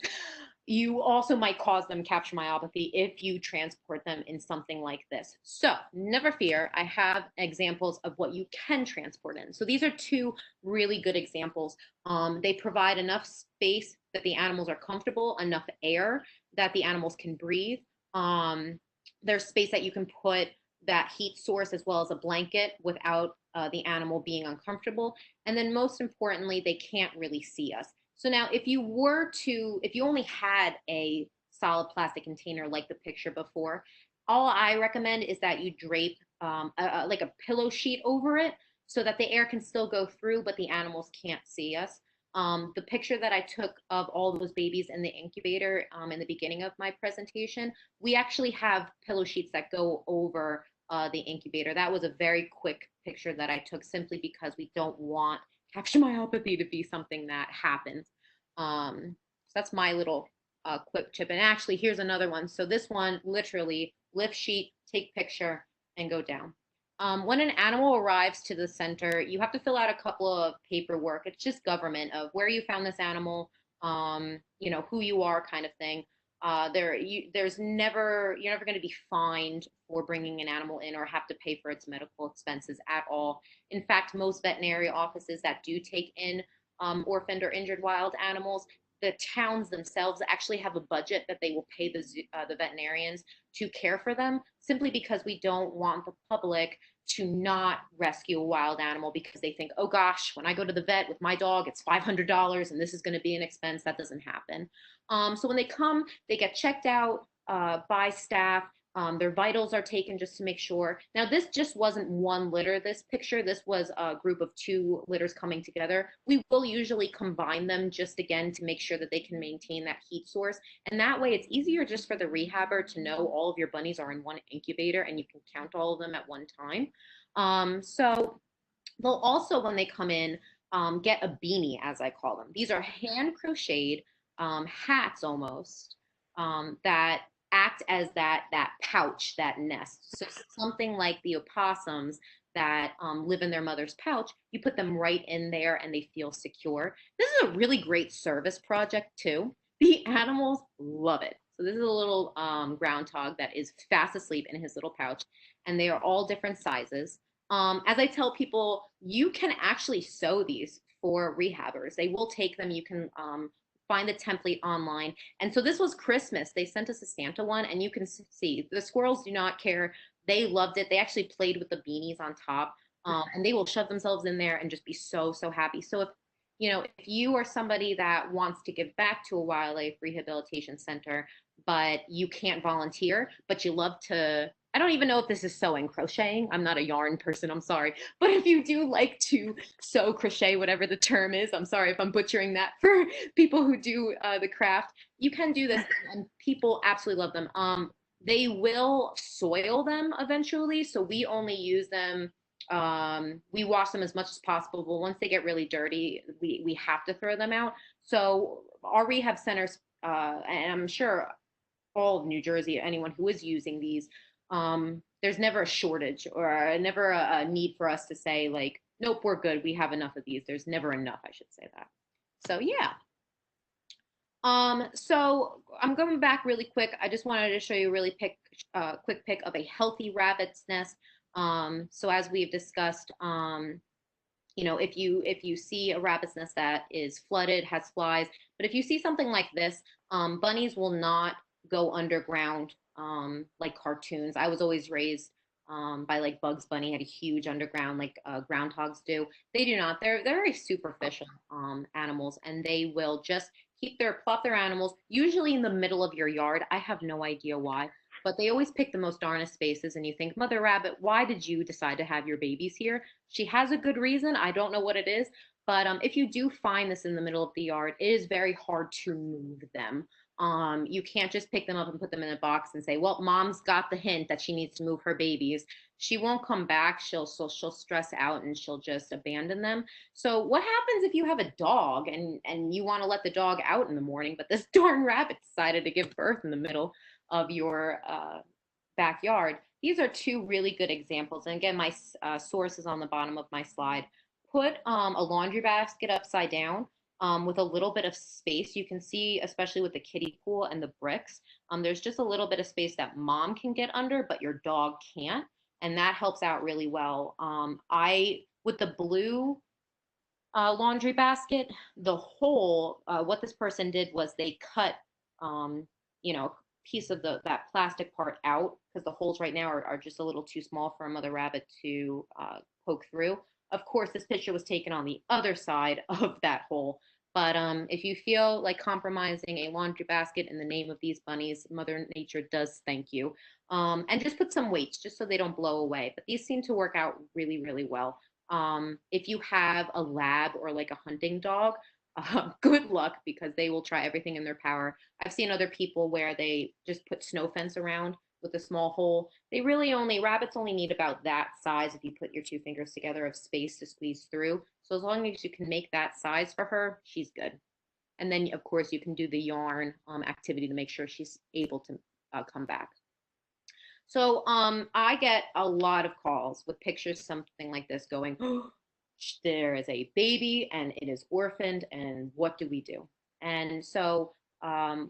you also might cause them capture myopathy if you transport them in something like this. So never fear, I have examples of what you can transport in. So these are two really good examples. They provide enough space that the animals are comfortable, enough air that the animals can breathe. There's space that you can put that heat source as well as a blanket without the animal being uncomfortable. And then most importantly, they can't really see us. So now if you only had a solid plastic container like the picture before, all I recommend is that you drape like a pillow sheet over it so that the air can still go through, but the animals can't see us. The picture that I took of all those babies in the incubator in the beginning of my presentation, we actually have pillow sheets that go over the incubator. That was a very quick picture that I took simply because we don't want capture myopathy to be something that happens. So that's my little quick tip. And actually, here's another one. So this one, literally, lift sheet, take picture, and go down. When an animal arrives to the center, you have to fill out a couple of paperwork. It's just government of where you found this animal, who you are, kind of thing. You're never going to be fined for bringing an animal in or have to pay for its medical expenses at all. In fact, most veterinary offices that do take in orphaned or injured wild animals, the towns themselves actually have a budget that they will pay the veterinarians to care for them, simply because we don't want the public to not rescue a wild animal because they think, oh gosh, when I go to the vet with my dog, it's $500 and this is going to be an expense. That doesn't happen. So when they come, they get checked out by staff. Their vitals are taken just to make sure. Now, this just wasn't one litter, this picture. This was a group of 2 litters coming together. We will usually combine them just, again, to make sure that they can maintain that heat source. And that way, it's easier just for the rehabber to know all of your bunnies are in one incubator and you can count all of them at one time. So they'll also, when they come in, get a beanie, as I call them. These are hand crocheted hats almost that act as that pouch, that nest. So something like the opossums that live in their mother's pouch, you put them right in there and they feel secure. This is a really great service project too. The animals love it. So this is a little groundhog that is fast asleep in his little pouch, and they are all different sizes. As I tell people, you can actually sew these for rehabbers. They will take them. You can find the template online. And so this was Christmas. They sent us a Santa one, and you can see the squirrels do not care. They loved it. They actually played with the beanies on top, and they will shove themselves in there and just be so, so happy. So if you are somebody that wants to give back to a wildlife rehabilitation center, but you can't volunteer, but you love to, I don't even know if this is sewing, crocheting. I'm not a yarn person, I'm sorry. But if you do like to sew, crochet, whatever the term is, I'm sorry if I'm butchering that for people who do the craft, you can do this, and people absolutely love them. They will soil them eventually, so we only use them, we wash them as much as possible, but once they get really dirty, we have to throw them out. So our rehab centers, and I'm sure all of New Jersey, anyone who is using these, there's never a shortage or never a need for us to say like, nope, we're good, we have enough of these. There's never enough, I should say that. So yeah. So I'm going back really quick. I just wanted to show you a really quick pic of a healthy rabbit's nest. So as we've discussed, if you see a rabbit's nest that is flooded, has flies, but if you see something like this, bunnies will not go underground like cartoons. I was always raised by like Bugs Bunny had a huge underground like groundhogs do. They do not. They're very superficial animals, and they will just plop their animals usually in the middle of your yard. I have no idea why, but they always pick the most darnest spaces. And you think, Mother Rabbit, why did you decide to have your babies here? She has a good reason. I don't know what it is, but if you do find this in the middle of the yard, it is very hard to move them. You can't just pick them up and put them in a box and say, well, mom's got the hint that she needs to move her babies. She won't come back. She'll stress out and she'll just abandon them. So what happens if you have a dog and you want to let the dog out in the morning, but this darn rabbit decided to give birth in the middle of your backyard? These are two really good examples. And again, my source is on the bottom of my slide. Put a laundry basket upside down with a little bit of space. You can see, especially with the kiddie pool and the bricks, there's just a little bit of space that mom can get under, but your dog can't. And that helps out really well. With the blue laundry basket, the hole, what this person did was they cut, piece of that plastic part out, because the holes right now are just a little too small for a mother rabbit to poke through. Of course, this picture was taken on the other side of that hole. But if you feel like compromising a laundry basket in the name of these bunnies, Mother Nature does thank you. And just put some weights just so they don't blow away. But these seem to work out really, really well. If you have a lab or like a hunting dog, good luck, because they will try everything in their power. I've seen other people where they just put snow fence around with a small hole. Rabbits only need about that size, if you put your two fingers together, of space to squeeze through. So as long as you can make that size for her, she's good. And then of course you can do the yarn activity to make sure she's able to come back. So I get a lot of calls with pictures, something like this, going, oh, there is a baby and it is orphaned, and what do we do? And so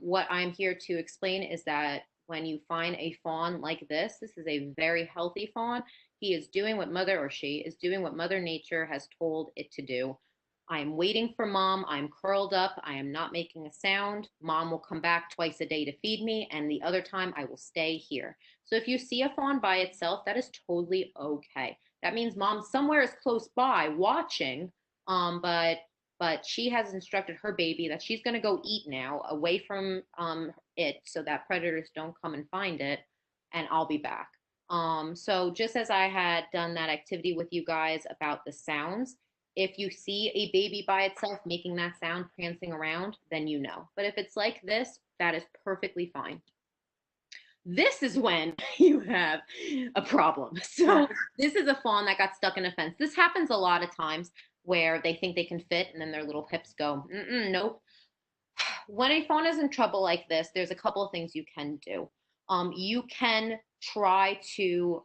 what I'm here to explain is that when you find a fawn like this is a very healthy fawn. He is doing what she is doing what Mother Nature has told it to do. I am waiting for mom. I'm curled up. I am not making a sound. Mom will come back twice a day to feed me, and the other time I will stay here. So if you see a fawn by itself, that is totally okay. That means mom somewhere is close by watching, but she has instructed her baby that she's going to go eat now, away from it, so that predators don't come and find it, and I'll be back. So just as I had done that activity with you guys about the sounds, if you see a baby by itself making that sound, prancing around, then you know. But if it's like this, that is perfectly fine. This is when you have a problem. So this is a fawn that got stuck in a fence. This happens a lot of times where they think they can fit and then their little hips go, nope. When a fawn is in trouble like this, there's a couple of things you can do. You can try to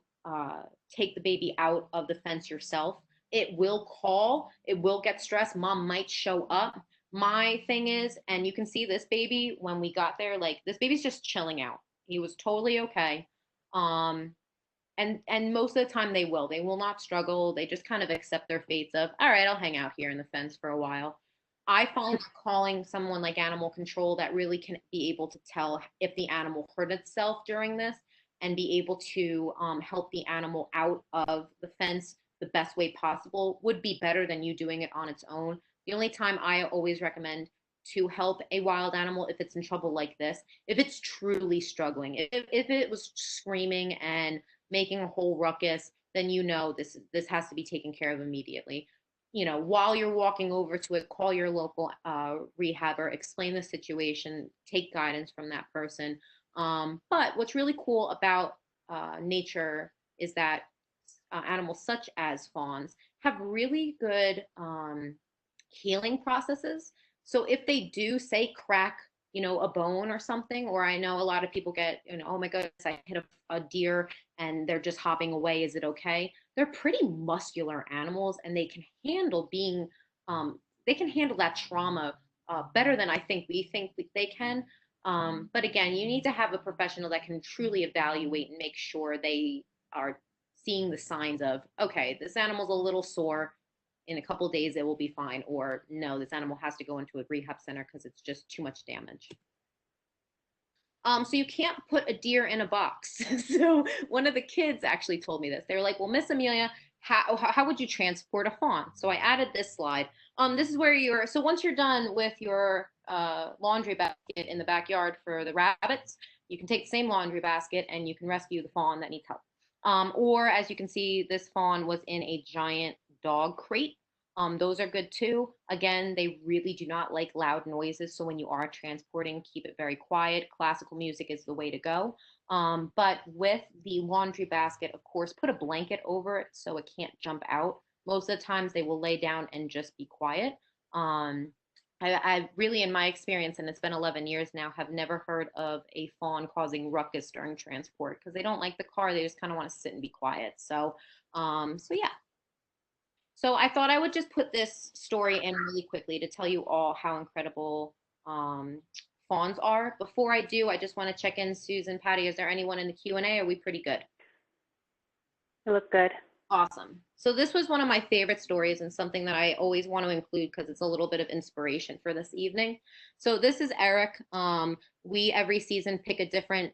take the baby out of the fence yourself. It will call, it will get stressed. Mom might show up. My thing is, and you can see this baby when we got there, like this baby's just chilling out. He was totally okay. And most of the time they will not struggle. They just kind of accept their fates of, all right, I'll hang out here in the fence for a while. I find calling someone like animal control that really can be able to tell if the animal hurt itself during this and be able to help the animal out of the fence the best way possible would be better than you doing it on its own. The only time I always recommend to help a wild animal if it's in trouble like this, if it's truly struggling, if it was screaming and making a whole ruckus, then you know this has to be taken care of immediately. While you're walking over to it, call your local rehabber, explain the situation, take guidance from that person. But what's really cool about nature is that animals such as fawns have really good healing processes. So if they do, say, crack, a bone or something, or I know a lot of people get, oh my goodness, I hit a deer and they're just hopping away. Is it okay? They're pretty muscular animals, and they can handle that trauma better than I think we think they can. But again, you need to have a professional that can truly evaluate and make sure they are seeing the signs of, okay, this animal's a little sore. In a couple of days, it will be fine. Or no, this animal has to go into a rehab center because it's just too much damage. So you can't put a deer in a box. So one of the kids actually told me this. They were like, well, Miss Amelia, how would you transport a fawn? So I added this slide. This is where so once you're done with your laundry basket in the backyard for the rabbits, you can take the same laundry basket and you can rescue the fawn that needs help. Or as you can see, this fawn was in a giant dog crate. Those are good too. Again, they really do not like loud noises. So when you are transporting, keep it very quiet. Classical music is the way to go. But with the laundry basket, of course, put a blanket over it so it can't jump out. Most of the times they will lay down and just be quiet. I really, in my experience, and it's been 11 years now, have never heard of a fawn causing ruckus during transport because they don't like the car. They just kind of want to sit and be quiet. So yeah. So I thought I would just put this story in really quickly to tell you all how incredible fawns are. Before I do, I just want to check in, Susan, Patty, is there anyone in the Q&A? Are we pretty good? You look good. Awesome. So this was one of my favorite stories and something that I always want to include because it's a little bit of inspiration for this evening. So this is Erik. We every season pick a different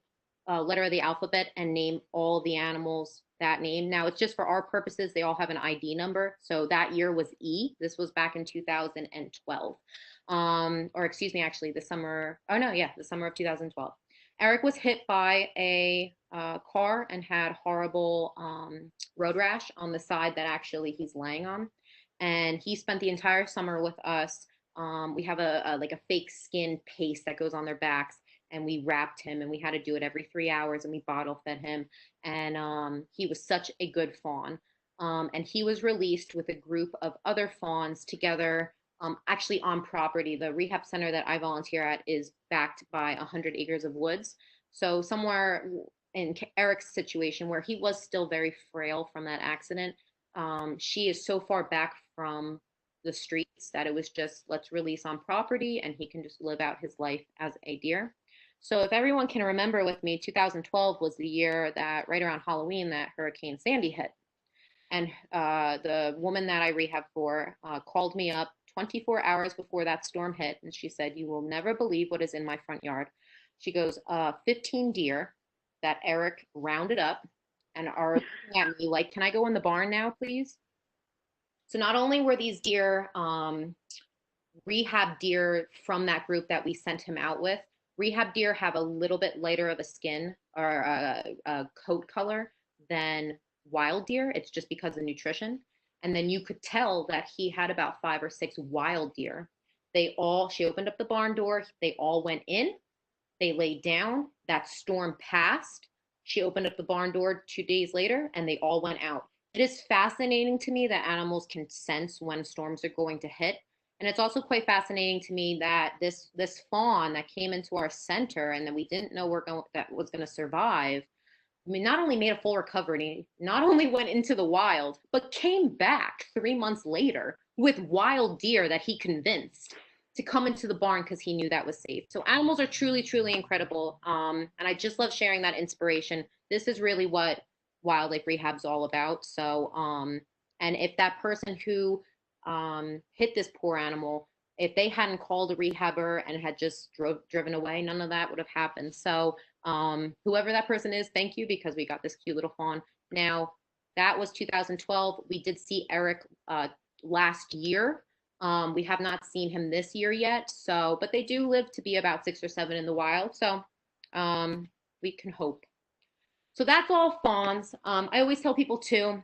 letter of the alphabet and name all the animals that name. Now it's just for our purposes. They all have an ID number. So that year was E. This was back in 2012. Or excuse me, actually the summer. Oh no, yeah, the summer of 2012. Erik was hit by a car and had horrible road rash on the side that actually he's laying on. And he spent the entire summer with us. We have like a fake skin paste that goes on their backs, and we wrapped him, and we had to do it every 3 hours, and we bottle fed him. And he was such a good fawn. And he was released with a group of other fawns together, actually on property. The rehab center that I volunteer at is backed by 100 acres of woods. So somewhere in Erik's situation where he was still very frail from that accident, she is so far back from the streets that it was just, let's release on property and he can just live out his life as a deer. So if everyone can remember with me, 2012 was the year that right around Halloween that Hurricane Sandy hit. And the woman that I rehab for called me up 24 hours before that storm hit. And she said, you will never believe what is in my front yard. She goes, 15 deer that Erik rounded up and are looking at me like, can I go in the barn now, please? So not only were these deer rehab deer from that group that we sent him out with, rehab deer have a little bit lighter of a skin or a coat color than wild deer. It's just because of nutrition. And then you could tell that he had about 5 or 6 wild deer. She opened up the barn door. They all went in. They laid down. That storm passed. She opened up the barn door 2 days later and they all went out. It is fascinating to me that animals can sense when storms are going to hit. And it's also quite fascinating to me that this fawn that came into our center and that we didn't know that was going to survive, I mean, not only made a full recovery, not only went into the wild, but came back 3 months later with wild deer that he convinced to come into the barn because he knew that was safe. So animals are truly, truly incredible. And I just love sharing that inspiration. This is really what wildlife rehab's all about. So, and if that person who hit this poor animal, if they hadn't called a rehabber and had just driven away, none of that would have happened. So whoever that person is, thank you, because we got this cute little fawn. Now, that was 2012. We did see Erik last year. We have not seen him this year yet. So, but they do live to be about 6 or 7 in the wild. So we can hope. So that's all fawns. I always tell people too,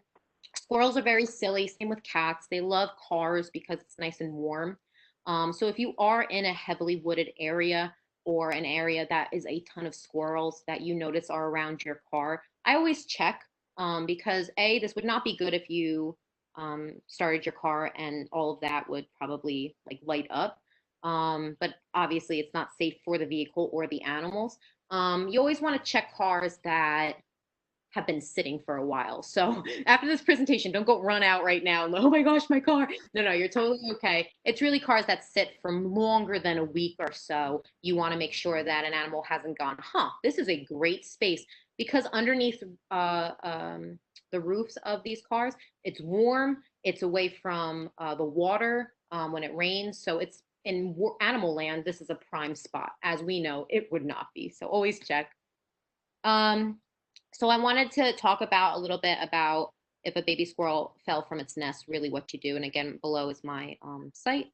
squirrels are very silly. Same with cats. They love cars because it's nice and warm. So if you are in a heavily wooded area or an area that is a ton of squirrels that you notice are around your car, I always check because this would not be good if you started your car and all of that would probably like light up. But obviously it's not safe for the vehicle or the animals. You always want to check cars that have been sitting for a while. So after this presentation, don't go run out right now. Oh my gosh, my car. No, you're totally okay. It's really cars that sit for longer than a week or so. You want to make sure that an animal hasn't gone, this is a great space, because underneath the roofs of these cars, it's warm. It's away from the water when it rains. So it's animal land, this is a prime spot. As we know, it would not be. So always check. So I wanted to talk about a little bit about if a baby squirrel fell from its nest, really what you do. And again, below is my site.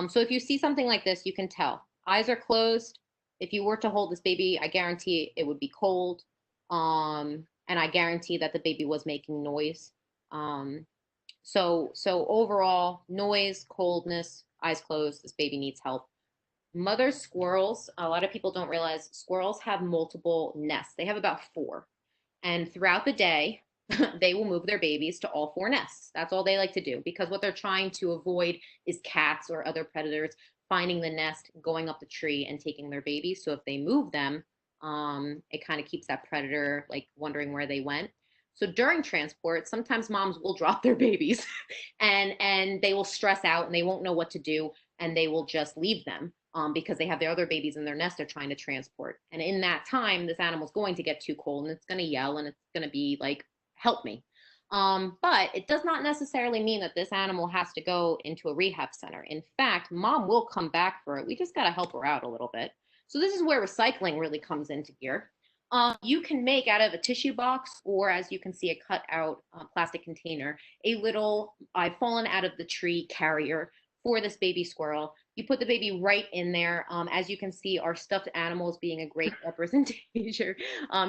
So if you see something like this, you can tell. Eyes are closed. If you were to hold this baby, I guarantee it would be cold. And I guarantee that the baby was making noise. So overall, noise, coldness, eyes closed, this baby needs help. Mother squirrels, a lot of people don't realize squirrels have multiple nests. They have about 4. And throughout the day, they will move their babies to all 4 nests. That's all they like to do, because what they're trying to avoid is cats or other predators finding the nest, going up the tree and taking their babies. So if they move them, it kind of keeps that predator like wondering where they went. So during transport, sometimes moms will drop their babies and they will stress out and they won't know what to do, and they will just leave them because they have their other babies in their nest they're trying to transport. And in that time, this animal's going to get too cold and it's going to yell and it's going to be like, help me. But it does not necessarily mean that this animal has to go into a rehab center. In fact, mom will come back for it. We just got to help her out a little bit. So this is where recycling really comes into gear. You can make out of a tissue box, or as you can see, a cut out plastic container, a little I've fallen out of the tree carrier for this baby squirrel. You put the baby right in there. As you can see, our stuffed animals being a great representation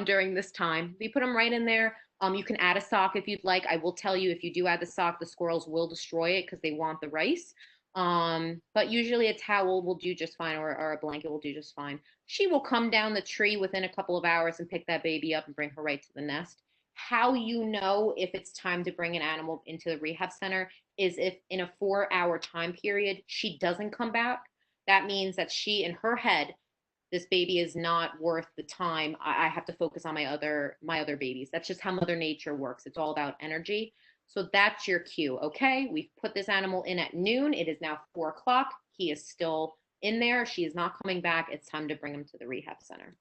during this time. You put them right in there. You can add a sock if you'd like. I will tell you, if you do add the sock, the squirrels will destroy it because they want the rice. But usually a towel will do just fine, or a blanket will do just fine. She will come down the tree within a couple of hours and pick that baby up and bring her right to the nest. How you know if it's time to bring an animal into the rehab center is if in a 4-hour time period she doesn't come back. That means that she, in her head, this baby is not worth the time. I have to focus on my other babies. That's just how Mother Nature works. It's all about energy. So that's your cue. Okay, we've put this animal in at noon. It is now 4 o'clock. He is still in there. She is not coming back. It's time to bring him to the rehab center.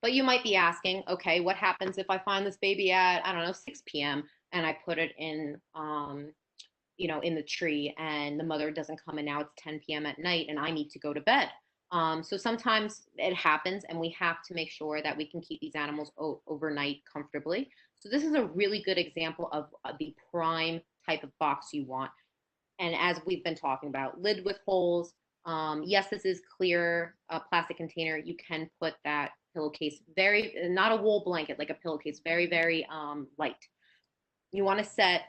But you might be asking, okay, what happens if I find this baby at, I don't know, 6 p.m. and I put it in, in the tree, and the mother doesn't come, and now it's 10 p.m. at night and I need to go to bed. So sometimes it happens, and we have to make sure that we can keep these animals overnight comfortably. So this is a really good example of the prime type of box you want. And as we've been talking about, lid with holes. Yes, this is clear plastic container. You can put that pillowcase, not a wool blanket, like a pillowcase, very, very light. You want to set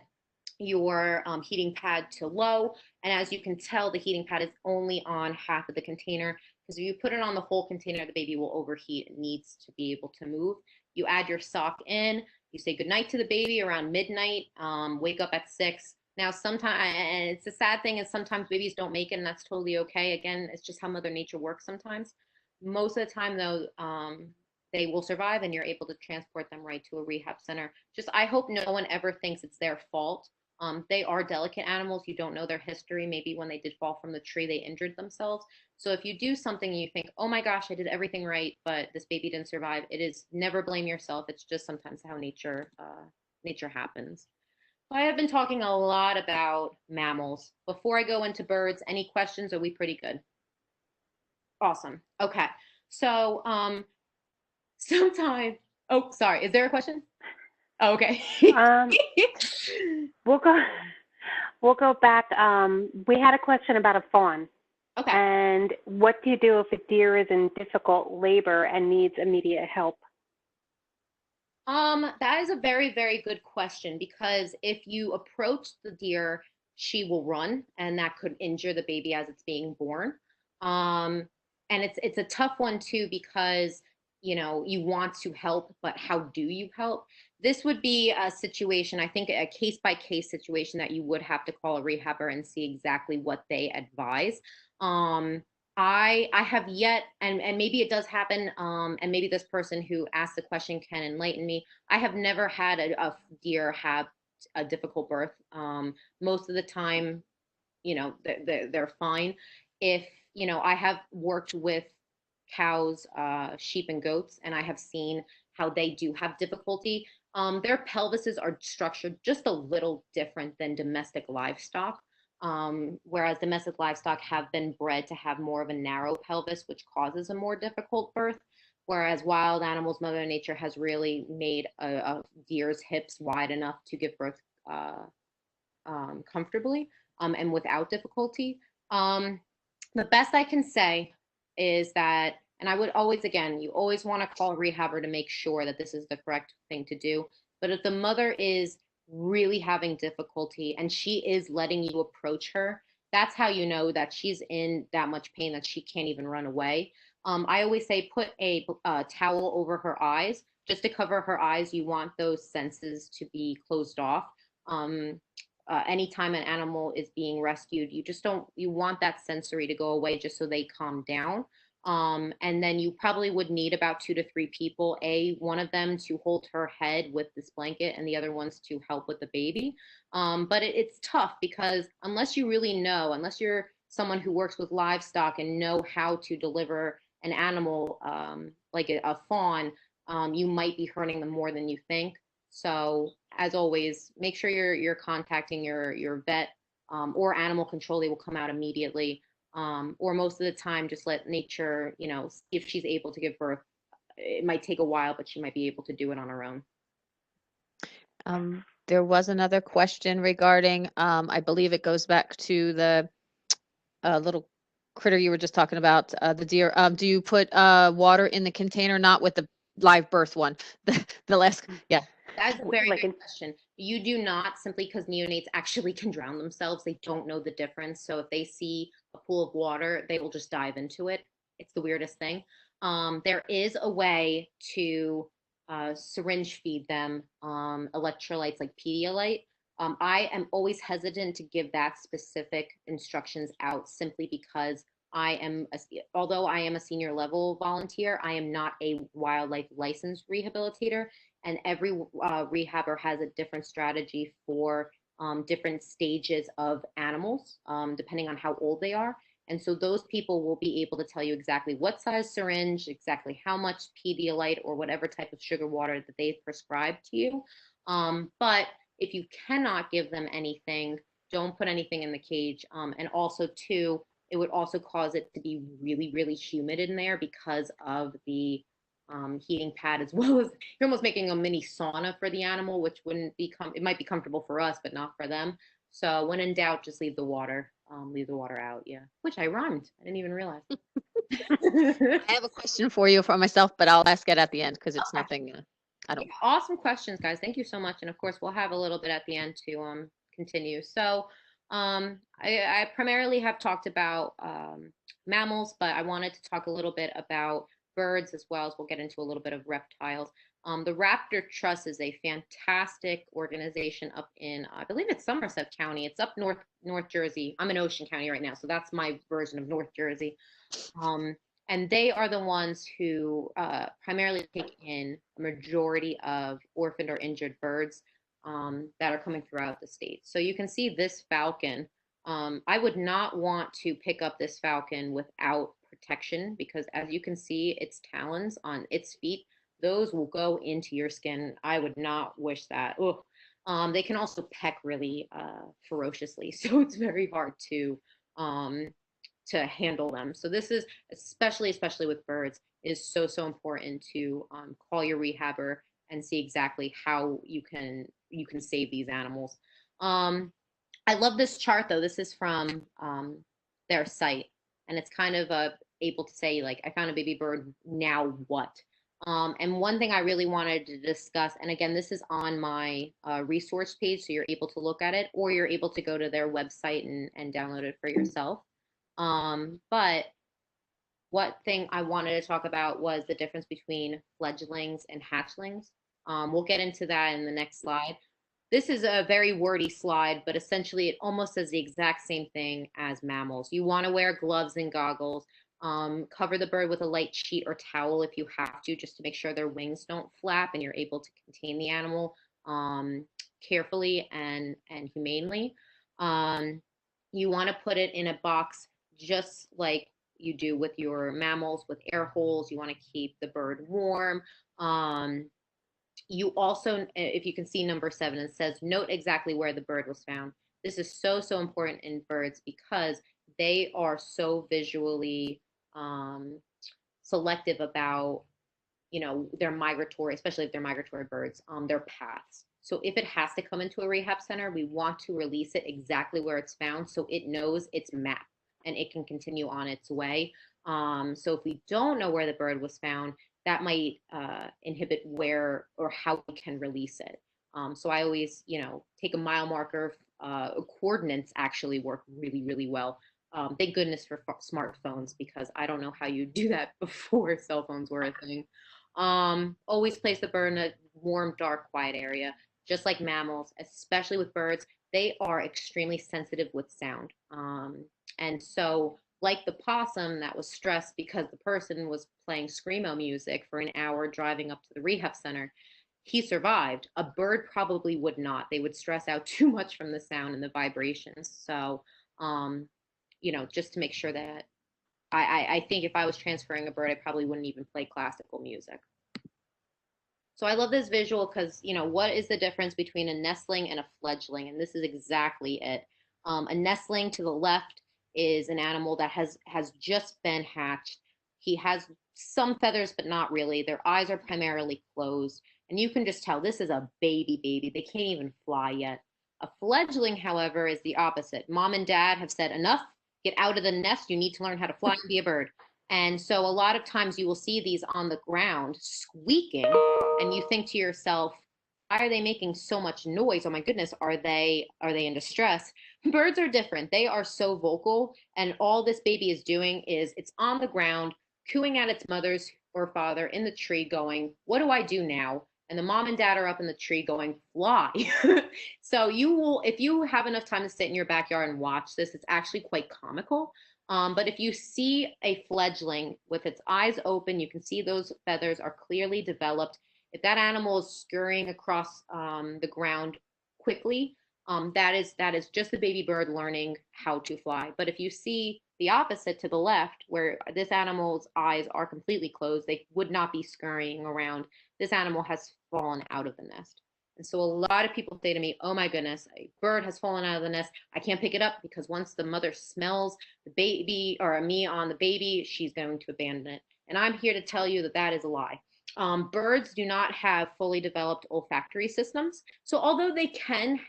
your heating pad to low. And as you can tell, the heating pad is only on half of the container, because if you put it on the whole container, the baby will overheat. It needs to be able to move. You add your sock in. You say goodnight to the baby around midnight. Wake up at 6. Now, sometimes, and it's a sad thing, is sometimes babies don't make it, and that's totally okay. Again, it's just how Mother Nature works sometimes. Most of the time, though, they will survive, and you're able to transport them right to a rehab center. Just, I hope no one ever thinks it's their fault. They are delicate animals. You don't know their history. Maybe when they did fall from the tree, they injured themselves. So if you do something and you think, oh my gosh, I did everything right, but this baby didn't survive, it is never blame yourself. It's just sometimes how nature happens. So I have been talking a lot about mammals. Before I go into birds, any questions? Are we pretty good? Awesome. Okay. So sometimes, oh, sorry. Is there a question? Oh, okay. We'll go back. We had a question about a fawn. Okay. And what do you do if a deer is in difficult labor and needs immediate help? That is a very, very good question, because if you approach the deer, she will run, and that could injure the baby as it's being born. And it's a tough one too, because you want to help, but how do you help? This would be a situation, I think, a case-by-case situation that you would have to call a rehabber and see exactly what they advise. I have yet, and maybe it does happen, and maybe this person who asked the question can enlighten me. I have never had a deer have a difficult birth. Most of the time, they're fine. If, I have worked with cows, sheep, and goats, and I have seen how they do have difficulty. Their pelvises are structured just a little different than domestic livestock. whereas domestic livestock have been bred to have more of a narrow pelvis, which causes a more difficult birth. Whereas wild animals, Mother Nature has really made a deer's hips wide enough to give birth comfortably and without difficulty. The best I can say is that, and I would always, again, you always want to call a rehabber to make sure that this is the correct thing to do. But if the mother is really having difficulty and she is letting you approach her, that's how you know that she's in that much pain that she can't even run away. I always say put a towel over her eyes just to cover her eyes. You want those senses to be closed off. Anytime an animal is being rescued, you want that sensory to go away just so they calm down. And then you probably would need about 2 to 3 people, one of them to hold her head with this blanket and the other ones to help with the baby. But it's tough because unless you're someone who works with livestock and know how to deliver an animal like a fawn, you might be hurting them more than you think. So as always, make sure you're contacting your vet or animal control. They will come out immediately. Or most of the time, just let nature, if she's able to give birth. It might take a while, but she might be able to do it on her own. There was another question regarding, I believe it goes back to the little critter you were just talking about, the deer. Do you put water in the container? Not with the live birth one. The last, yeah. That's a very good question. You do not, simply because neonates actually can drown themselves. They don't know the difference. So if they see a pool of water, they will just dive into it. It's the weirdest thing. There is a way to syringe feed them electrolytes like Pedialyte. I am always hesitant to give that specific instructions out simply because although I am a senior level volunteer, I am not a wildlife licensed rehabilitator. And every rehabber has a different strategy for different stages of animals, depending on how old they are. And so those people will be able to tell you exactly what size syringe, exactly how much Pedialyte or whatever type of sugar water that they've prescribed to you. But if you cannot give them anything, don't put anything in the cage. And also, too, it would also cause it to be really, really humid in there because of the heating pad, as well as you're almost making a mini sauna for the animal, which it might be comfortable for us, but not for them. So when in doubt, just leave the water out. Yeah. Which I rhymed. I didn't even realize. I have a question for you for myself, but I'll ask it at the end because it's nothing. I don't. Yeah, awesome questions, guys. Thank you so much. And of course, we'll have a little bit at the end to continue. So I primarily have talked about mammals, but I wanted to talk a little bit about birds as well, as we'll get into a little bit of reptiles. The Raptor Trust is a fantastic organization up in, I believe it's Somerset County. It's up North Jersey. I'm in Ocean County right now, so that's my version of North Jersey. And they are the ones who primarily take in a majority of orphaned or injured birds that are coming throughout the state. So you can see this falcon. I would not want to pick up this falcon without protection because, as you can see, its talons on its feet, those will go into your skin. I would not wish that. They can also peck really ferociously, so it's very hard to handle them. So this is especially with birds is so important to call your rehabber and see exactly how you can save these animals. I love this chart though. This is from their site, and it's kind of able to say, like, I found a baby bird, now what? And one thing I really wanted to discuss, and again, this is on my resource page, so you're able to look at it, or you're able to go to their website and download it for yourself. But what thing I wanted to talk about was the difference between fledglings and hatchlings. We'll get into that in the next slide. This is a very wordy slide, but essentially it almost says the exact same thing as mammals. You want to wear gloves and goggles. Cover the bird with a light sheet or towel if you have to, just to make sure their wings don't flap and you're able to contain the animal carefully and humanely. You want to put it in a box just like you do with your mammals, with air holes. You want to keep the bird warm. You also, if you can see number 7, it says, note exactly where the bird was found. This is so, so important in birds because they are so visually selective about, their migratory, especially if they're migratory birds, their paths. So if it has to come into a rehab center, we want to release it exactly where it's found so it knows its map and it can continue on its way. So if we don't know where the bird was found, that might inhibit where or how we can release it. So I always, take a mile marker. Coordinates actually work really, really well. Thank goodness for smartphones, because I don't know how you do that before cell phones were a thing. Always place the bird in a warm, dark, quiet area, just like mammals, especially with birds. They are extremely sensitive with sound. And so, like the possum that was stressed because the person was playing screamo music for an hour driving up to the rehab center, he survived. A bird probably would not. They would stress out too much from the sound and the vibrations. So, just to make sure that I think if I was transferring a bird, I probably wouldn't even play classical music. So I love this visual because, what is the difference between a nestling and a fledgling? And this is exactly it. A nestling to the left is an animal that has just been hatched. He has some feathers, but not really. Their eyes are primarily closed. And you can just tell this is a baby. They can't even fly yet. A fledgling, however, is the opposite. Mom and dad have said, enough, get out of the nest. You need to learn how to fly and be a bird. And so a lot of times you will see these on the ground squeaking, and you think to yourself, why are they making so much noise? Oh my goodness, are they in distress? Birds are different. They are so vocal, and all this baby is doing is it's on the ground, cooing at its mother's or father in the tree going, what do I do now? And the mom and dad are up in the tree going, fly. So you will, if you have enough time to sit in your backyard and watch this, it's actually quite comical. But if you see a fledgling with its eyes open, you can see those feathers are clearly developed. If that animal is scurrying across the ground quickly, that is just the baby bird learning how to fly. But if you see the opposite to the left, where this animal's eyes are completely closed, they would not be scurrying around. This animal has fallen out of the nest. And so a lot of people say to me, oh my goodness, a bird has fallen out of the nest. I can't pick it up because once the mother smells the baby or me on the baby, she's going to abandon it. And I'm here to tell you that that is a lie. Birds do not have fully developed olfactory systems. So although they can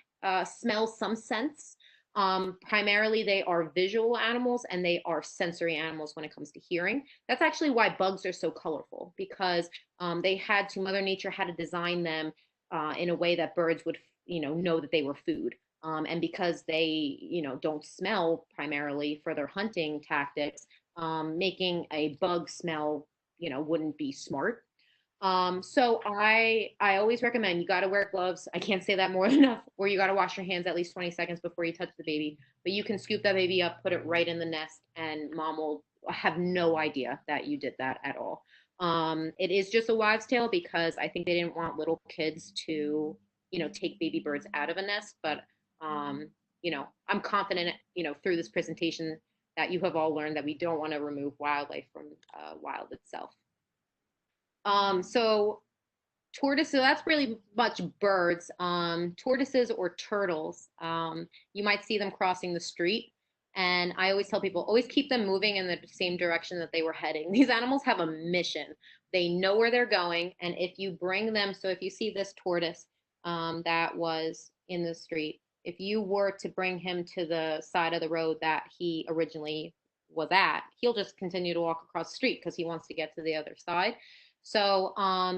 smell some scents, primarily they are visual animals and they are sensory animals when it comes to hearing. That's actually why bugs are so colorful, because Mother Nature had to design them in a way that birds would, know that they were food. And because they, don't smell primarily for their hunting tactics, making a bug smell, wouldn't be smart. So I always recommend you got to wear gloves. I can't say that more than enough. Or you got to wash your hands at least 20 seconds before you touch the baby. But you can scoop that baby up, put it right in the nest, and mom will have no idea that you did that at all. It is just a wives' tale because I think they didn't want little kids to, take baby birds out of a nest. But, I'm confident, through this presentation that you have all learned that we don't want to remove wildlife from wild itself. So tortoises, so that's really much birds. Tortoises or turtles, you might see them crossing the street. And I always tell people, always keep them moving in the same direction that they were heading. These animals have a mission. They know where they're going. And if you bring them, so if you see this tortoise that was in the street, if you were to bring him to the side of the road that he originally was at, he'll just continue to walk across the street because he wants to get to the other side. So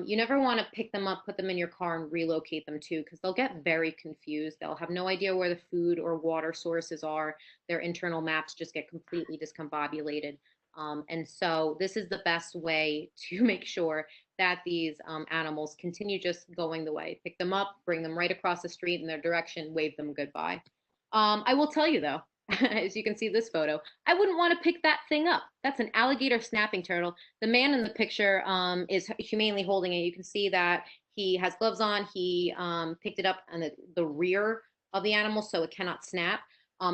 you never want to pick them up, put them in your car and relocate them too, because they'll get very confused. They'll have no idea where the food or water sources are. Their internal maps just get completely discombobulated. And so this is the best way to make sure that these animals continue just going the way. Pick them up, bring them right across the street in their direction, wave them goodbye. I will tell you though, as you can see this photo, I wouldn't want to pick that thing up. That's an alligator snapping turtle. The man in the picture is humanely holding it. You can see that he has gloves on. He picked it up on the rear of the animal so it cannot snap.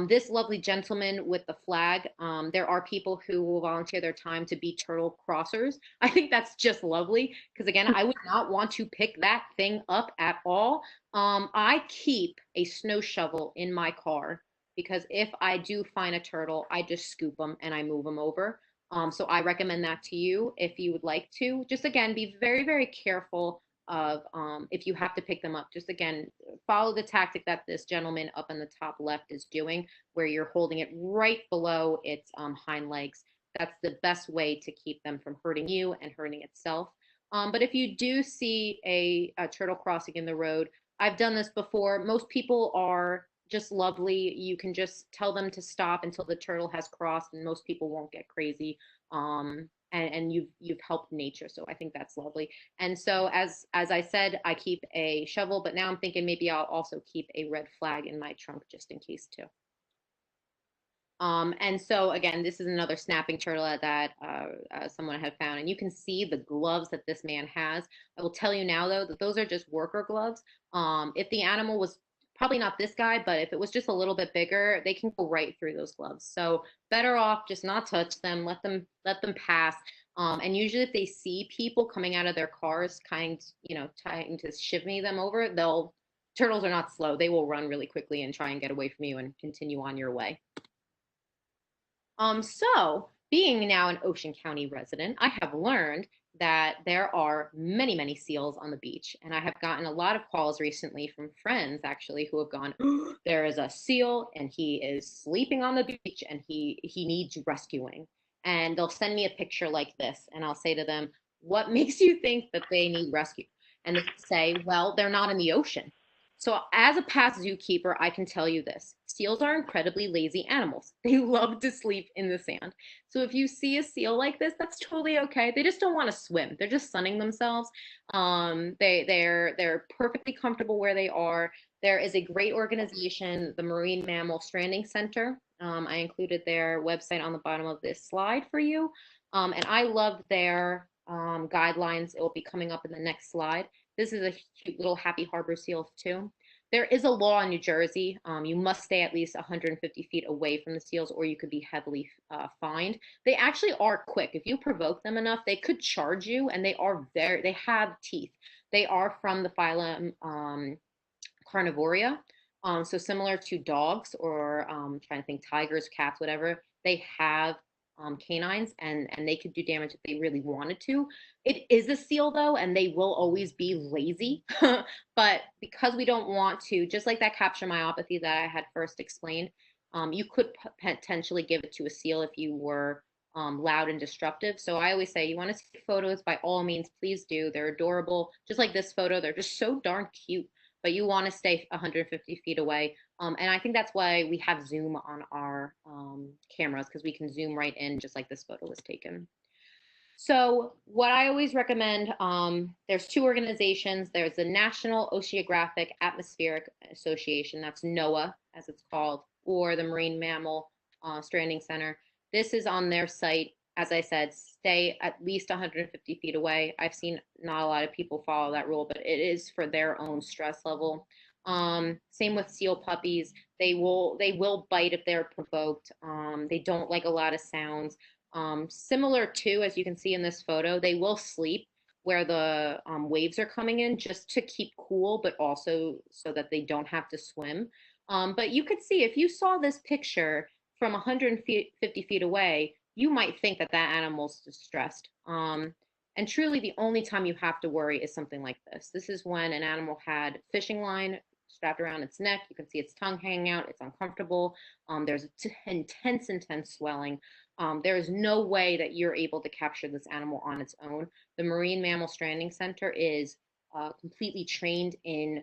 This lovely gentleman with the flag, there are people who will volunteer their time to be turtle crossers. I think that's just lovely because, again, I would not want to pick that thing up at all. I keep a snow shovel in my car because if I do find a turtle, I just scoop them and I move them over. So I recommend that to you if you would like to. Just again, be very, very careful of if you have to pick them up. Just again, follow the tactic that this gentleman up in the top left is doing, where you're holding it right below its hind legs. That's the best way to keep them from hurting you and hurting itself. But if you do see a turtle crossing in the road, I've done this before. Most people are just lovely. You can just tell them to stop until the turtle has crossed, and most people won't get crazy. And you've helped nature, so I think that's lovely. And so as I said, I keep a shovel, but now I'm thinking maybe I'll also keep a red flag in my trunk just in case too. And so again, this is another snapping turtle that someone had found, and you can see the gloves that this man has. I will tell you now though that those are just worker gloves. If the animal was probably not this guy, but if it was just a little bit bigger, they can go right through those gloves. So better off just not touch them, let them pass. And usually if they see people coming out of their cars, trying to shimmy them over, turtles are not slow. They will run really quickly and try and get away from you and continue on your way. So being now an Ocean County resident, I have learned that there are many, many seals on the beach. And I have gotten a lot of calls recently from friends actually who have gone, oh, there is a seal and he is sleeping on the beach and he needs rescuing. And they'll send me a picture like this and I'll say to them, what makes you think that they need rescue? And they say, well, they're not in the ocean. So as a past zookeeper, I can tell you this. Seals are incredibly lazy animals. They love to sleep in the sand. So if you see a seal like this, that's totally okay. They just don't want to swim. They're just sunning themselves. They're perfectly comfortable where they are. There is a great organization, the Marine Mammal Stranding Center. I included their website on the bottom of this slide for you. And I love their guidelines. It will be coming up in the next slide. This is a cute little happy harbor seal too. There is a law in New Jersey. You must stay at least 150 feet away from the seals or you could be heavily fined. They actually are quick. If you provoke them enough, they could charge you and they have teeth. They are from the phylum Carnivoria. So similar to dogs or trying to think tigers, cats, whatever, they have canines and they could do damage if they really wanted to. It is a seal though, and they will always be lazy. But because we don't want to, just like that capture myopathy that I had first explained, you could potentially give it to a seal if you were loud and disruptive. So I always say, you want to take photos, by all means, please do. They're adorable. Just like this photo, they're just so darn cute. But you want to stay 150 feet away. And I think that's why we have zoom on our cameras, because we can zoom right in just like this photo was taken. So what I always recommend, there's two organizations. There's the National Oceanographic Atmospheric Association, that's NOAA as it's called, or the Marine Mammal Stranding Center. This is on their site. As I said, stay at least 150 feet away. I've seen not a lot of people follow that rule, but it is for their own stress level. Same with seal puppies. They will bite if they're provoked. They don't like a lot of sounds. Similar to, as you can see in this photo, they will sleep where the waves are coming in just to keep cool, but also so that they don't have to swim. But you could see, if you saw this picture from 150 feet away, you might think that that animal's distressed. And truly the only time you have to worry is something like this. This is when an animal had fishing line strapped around its neck. You can see its tongue hanging out. It's uncomfortable. There's intense swelling. There is no way that you're able to capture this animal on its own. The Marine Mammal Stranding Center is completely trained in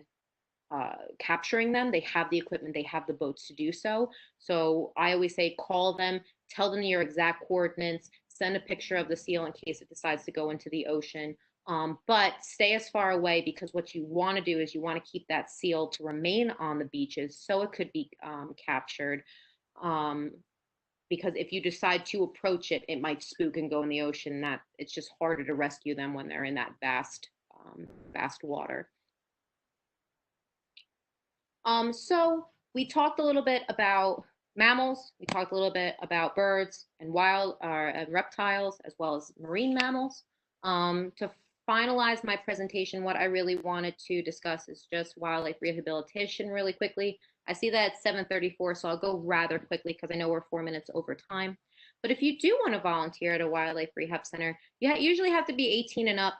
capturing them. They have the equipment, they have the boats to do so. So I always say, call them, tell them your exact coordinates, send a picture of the seal in case it decides to go into the ocean. But stay as far away, because what you want to do is you want to keep that seal to remain on the beaches so it could be captured. Because if you decide to approach it, it might spook and go in the ocean. That it's just harder to rescue them when they're in that vast water. So we talked a little bit about mammals. We talked a little bit about birds and wild reptiles, as well as marine mammals. To finalize my presentation, what I really wanted to discuss is just wildlife rehabilitation really quickly. I see that it's 7:34, so I'll go rather quickly because I know we're 4 minutes over time. But if you do want to volunteer at a wildlife rehab center, you usually have to be 18 and up.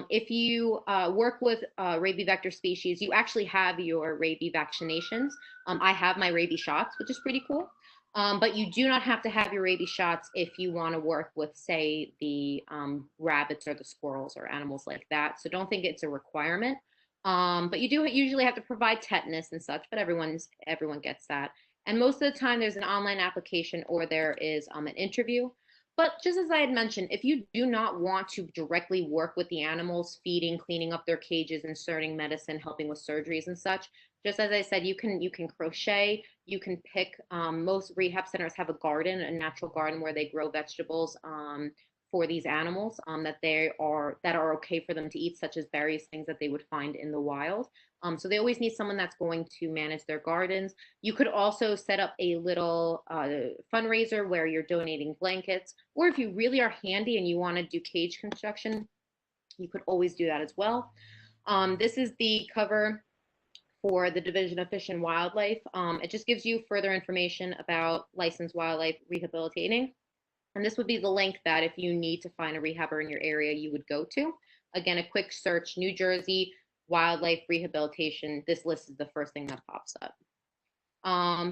If you work with rabies vector species, you actually have your rabies vaccinations. I have my rabies shots, which is pretty cool. But you do not have to have your rabies shots if you want to work with, say, the rabbits or the squirrels or animals like that. So don't think it's a requirement. But you do usually have to provide tetanus and such, but everyone gets that. And most of the time there's an online application or there is an interview. But just as I had mentioned, if you do not want to directly work with the animals, feeding, cleaning up their cages, inserting medicine, helping with surgeries and such, just as I said, you can crochet, you can pick, most rehab centers have a garden, a natural garden where they grow vegetables for these animals that are okay for them to eat, such as berries, things that they would find in the wild. So they always need someone that's going to manage their gardens. You could also set up a little fundraiser where you're donating blankets, or if you really are handy and you want to do cage construction, you could always do that as well. This is the cover for the Division of Fish and Wildlife. It just gives you further information about licensed wildlife rehabilitating. And this would be the link that if you need to find a rehabber in your area, you would go to. Again, a quick search, New Jersey wildlife rehabilitation. This list is the first thing that pops up.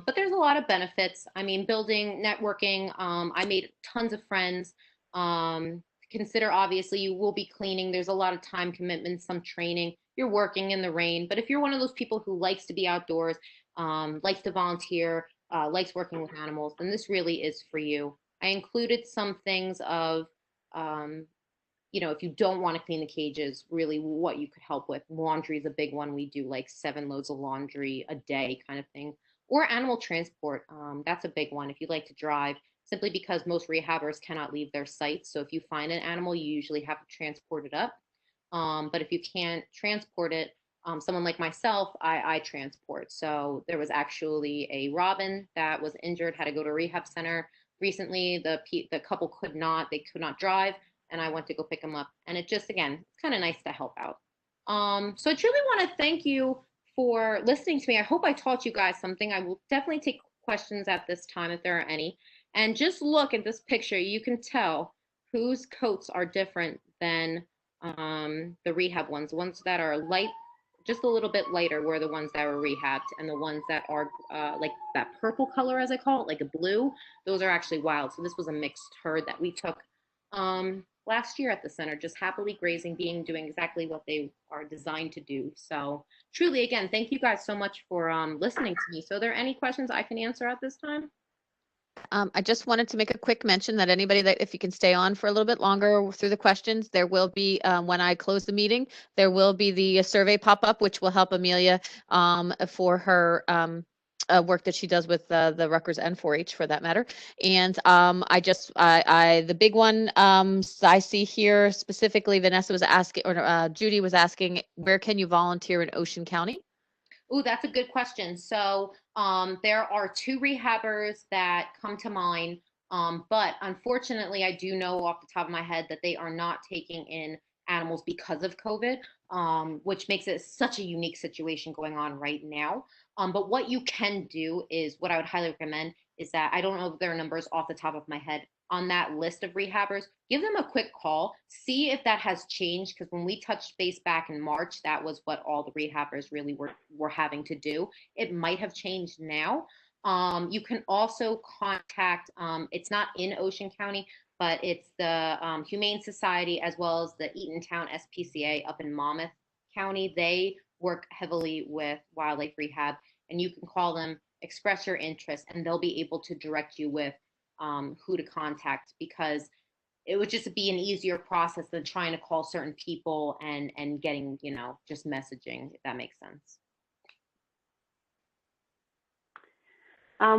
But there's a lot of benefits. I mean, building, networking. I made tons of friends. Consider, obviously, you will be cleaning. There's a lot of time commitment, some training. You're working in the rain. But if you're one of those people who likes to be outdoors, likes to volunteer, likes working with animals, then this really is for you. I included some things of, if you don't want to clean the cages, really what you could help with. Laundry is a big one. We do like 7 loads of laundry a day kind of thing. Or animal transport. That's a big one if you like to drive, simply because most rehabbers cannot leave their sites. So if you find an animal, you usually have to transport it up. But if you can't transport it, someone like myself, I transport. So there was actually a robin that was injured, had to go to a rehab center. Recently, the couple could not drive, and I went to go pick them up. And it just, again, it's kind of nice to help out. So I truly want to thank you for listening to me. I hope I taught you guys something. I will definitely take questions at this time if there are any. And just look at this picture. You can tell whose coats are different than the rehab ones. The ones that are light, just a little bit lighter, were the ones that were rehabbed, and the ones that are like that purple color, as I call it, like a blue, those are actually wild. So this was a mixed herd that we took last year at the center, just happily grazing, doing exactly what they are designed to do. So truly, again, thank you guys so much for listening to me. So are there any questions I can answer at this time? I just wanted to make a quick mention that anybody that, if you can stay on for a little bit longer through the questions, there will be, when I close the meeting, there will be the survey pop up, which will help Amelia for her work that she does with the Rutgers and 4-H for that matter. And the big one I see here specifically, Vanessa was asking, or Judy was asking, where can you volunteer in Ocean County? Oh, that's a good question. So there are 2 rehabbers that come to mind, but unfortunately, I do know off the top of my head that they are not taking in animals because of COVID, which makes it such a unique situation going on right now. But what you can do is, what I would highly recommend is that, I don't know if there are numbers off the top of my head on that list of rehabbers, give them a quick call, see if that has changed, because when we touched base back in March, that was what all the rehabbers really were having to do. It might have changed now. You can also contact, it's not in Ocean County, but it's the Humane Society, as well as the Eatontown SPCA up in Monmouth County. They work heavily with wildlife rehab, and you can call them, express your interest, and they'll be able to direct you with who to contact, because it would just be an easier process than trying to call certain people and getting, just messaging, if that makes sense.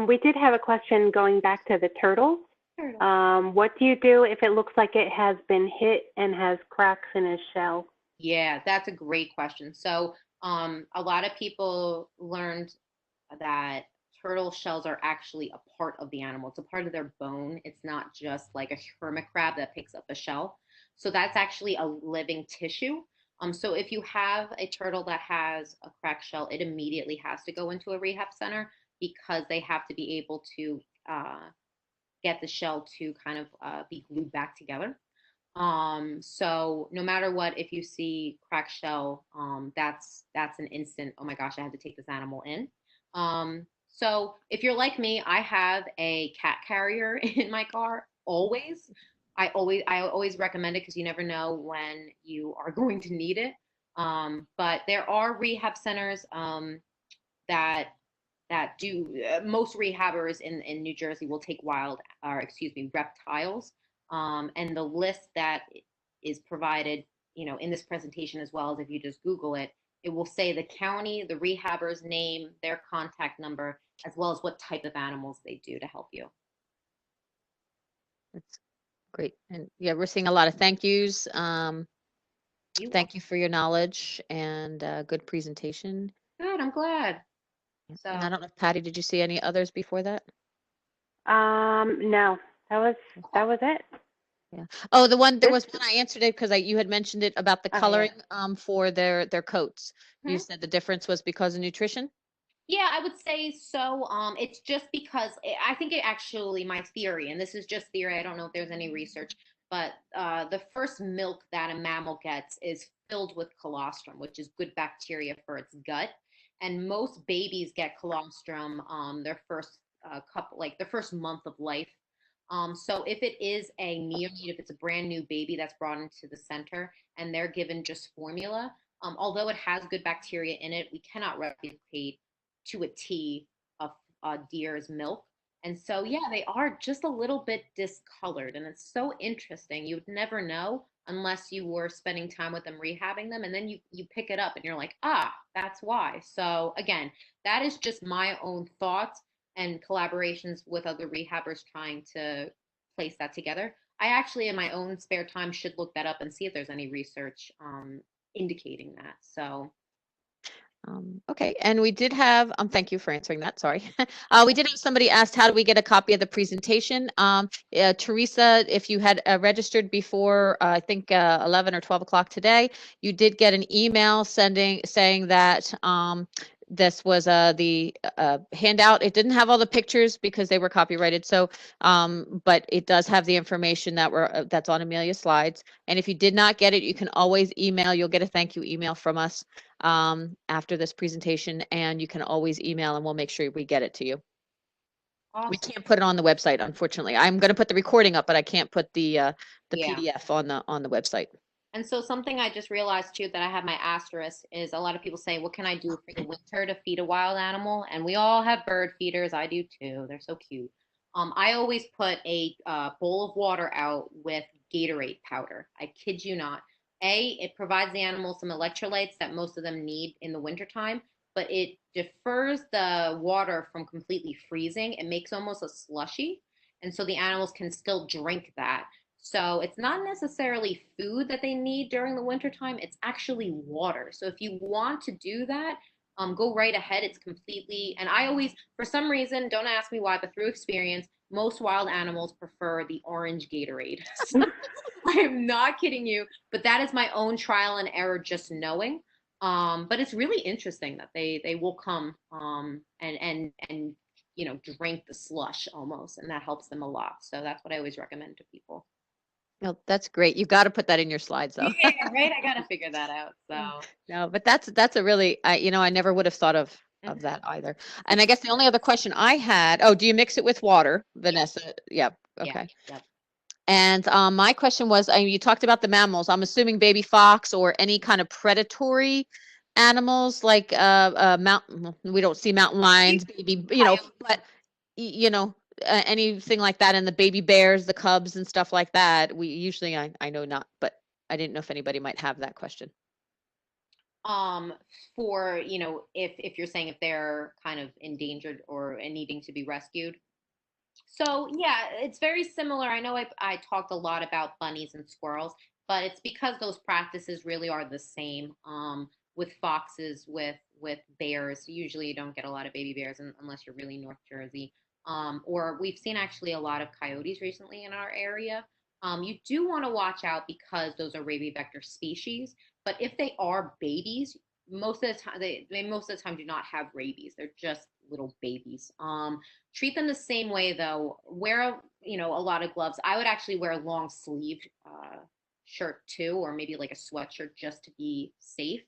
We did have a question going back to the turtles. What do you do if it looks like it has been hit and has cracks in its shell? Yeah, that's a great question. So a lot of people learned that turtle shells are actually a part of the animal. It's a part of their bone. It's not just like a hermit crab that picks up a shell. So that's actually a living tissue. So if you have a turtle that has a cracked shell, it immediately has to go into a rehab center because they have to be able to get the shell to kind of be glued back together. So no matter what, if you see cracked shell, that's an instant, oh my gosh, I had to take this animal in. So if you're like me, I have a cat carrier in my car always. I always recommend it because you never know when you are going to need it. But there are rehab centers that do most rehabbers in New Jersey will take reptiles. And the list that is provided, in this presentation, as well as if you just Google it, it will say the county, the rehabber's name, their contact number, as well as what type of animals they do to help you. That's great. And yeah, we're seeing a lot of thank yous. Thank you for your knowledge and good presentation. Good, I'm glad. So, and I don't know, Patty, did you see any others before that? No, that was it. Yeah. Oh, there was one I answered it because you had mentioned it about the Oh, yeah. coloring for their coats. You Mhm. said the difference was because of nutrition? Yeah, I would say so. It's just because I think it actually, my theory, and this is just theory, I don't know if there's any research, but the first milk that a mammal gets is filled with colostrum, which is good bacteria for its gut. And most babies get colostrum their first the first month of life. So if it is a neonate, if it's a brand new baby that's brought into the center and they're given just formula, although it has good bacteria in it, we cannot replicate to a T of deer's milk. And so, yeah, they are just a little bit discolored. And it's so interesting. You would never know unless you were spending time with them, rehabbing them. And then you pick it up and you're like, that's why. So, again, that is just my own thoughts and collaborations with other rehabbers trying to place that together. I actually, in my own spare time, should look that up and see if there's any research indicating that. So, okay, and we did have, thank you for answering that, sorry. We did have somebody asked, how do we get a copy of the presentation? Teresa, if you had registered before, I think 11 or 12 o'clock today, you did get an email saying that this was the handout. It didn't have all the pictures because they were copyrighted. So, but it does have the information that's on Amelia's slides. And if you did not get it, you can always email. You'll get a thank you email from us after this presentation, and you can always email and we'll make sure we get it to you. awesome. We can't put it on the website, unfortunately. I'm going to put the recording up, but I can't put the PDF on the website. And so something I just realized too that I have my asterisk is a lot of people say, what can I do for the winter to feed a wild animal? And we all have bird feeders. I do too. They're so cute. I always put a bowl of water out with Gatorade powder. I kid you not. It provides the animals some electrolytes that most of them need in the wintertime, but it defers the water from completely freezing. It makes almost a slushy. And so the animals can still drink that. So it's not necessarily food that they need during the wintertime. It's actually water. So if you want to do that, go right ahead. It's completely, and I always, for some reason, don't ask me why, but through experience, most wild animals prefer the orange Gatorade. So, I am not kidding you, but that is my own trial and error, just knowing. But it's really interesting that they will come and drink the slush almost, and that helps them a lot. So that's what I always recommend to people. No, that's great. You got to put that in your slides, though. Yeah, right. I got to figure that out. So no, but that's a really, I never would have thought of that either. And I guess the only other question I had, do you mix it with water, Vanessa? Yep. Okay. Yep. And my question was, you talked about the mammals. I'm assuming baby fox or any kind of predatory animals like mountain. We don't see mountain lions, baby, but anything like that, and the baby bears, the cubs and stuff like that. We usually, I know not, but I didn't know if anybody might have that question. For, if you're saying if they're kind of endangered or needing to be rescued. So yeah, it's very similar. I know I talked a lot about bunnies and squirrels, but it's because those practices really are the same. With foxes, with with bears. Usually you don't get a lot of baby bears unless you're really North Jersey. Or we've seen actually a lot of coyotes recently in our area. You do want to watch out because those are rabies vector species. But if they are babies, most of the time they most of the time do not have rabies. They're just little babies. Treat them the same way though. Wear a lot of gloves. I would actually wear a long sleeved shirt too, or maybe like a sweatshirt just to be safe.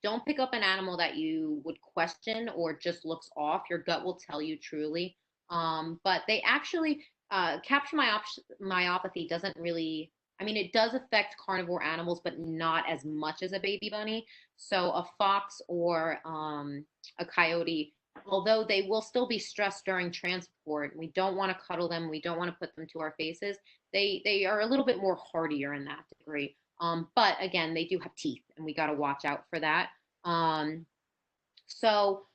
Don't pick up an animal that you would question or just looks off. Your gut will tell you truly. But they actually capture myopathy doesn't really. I mean, it does affect carnivore animals, but not as much as a baby bunny. So a fox or a coyote, although they will still be stressed during transport, we don't want to cuddle them. We don't want to put them to our faces. They are a little bit more hardier in that degree. But again, they do have teeth, and we got to watch out for that. So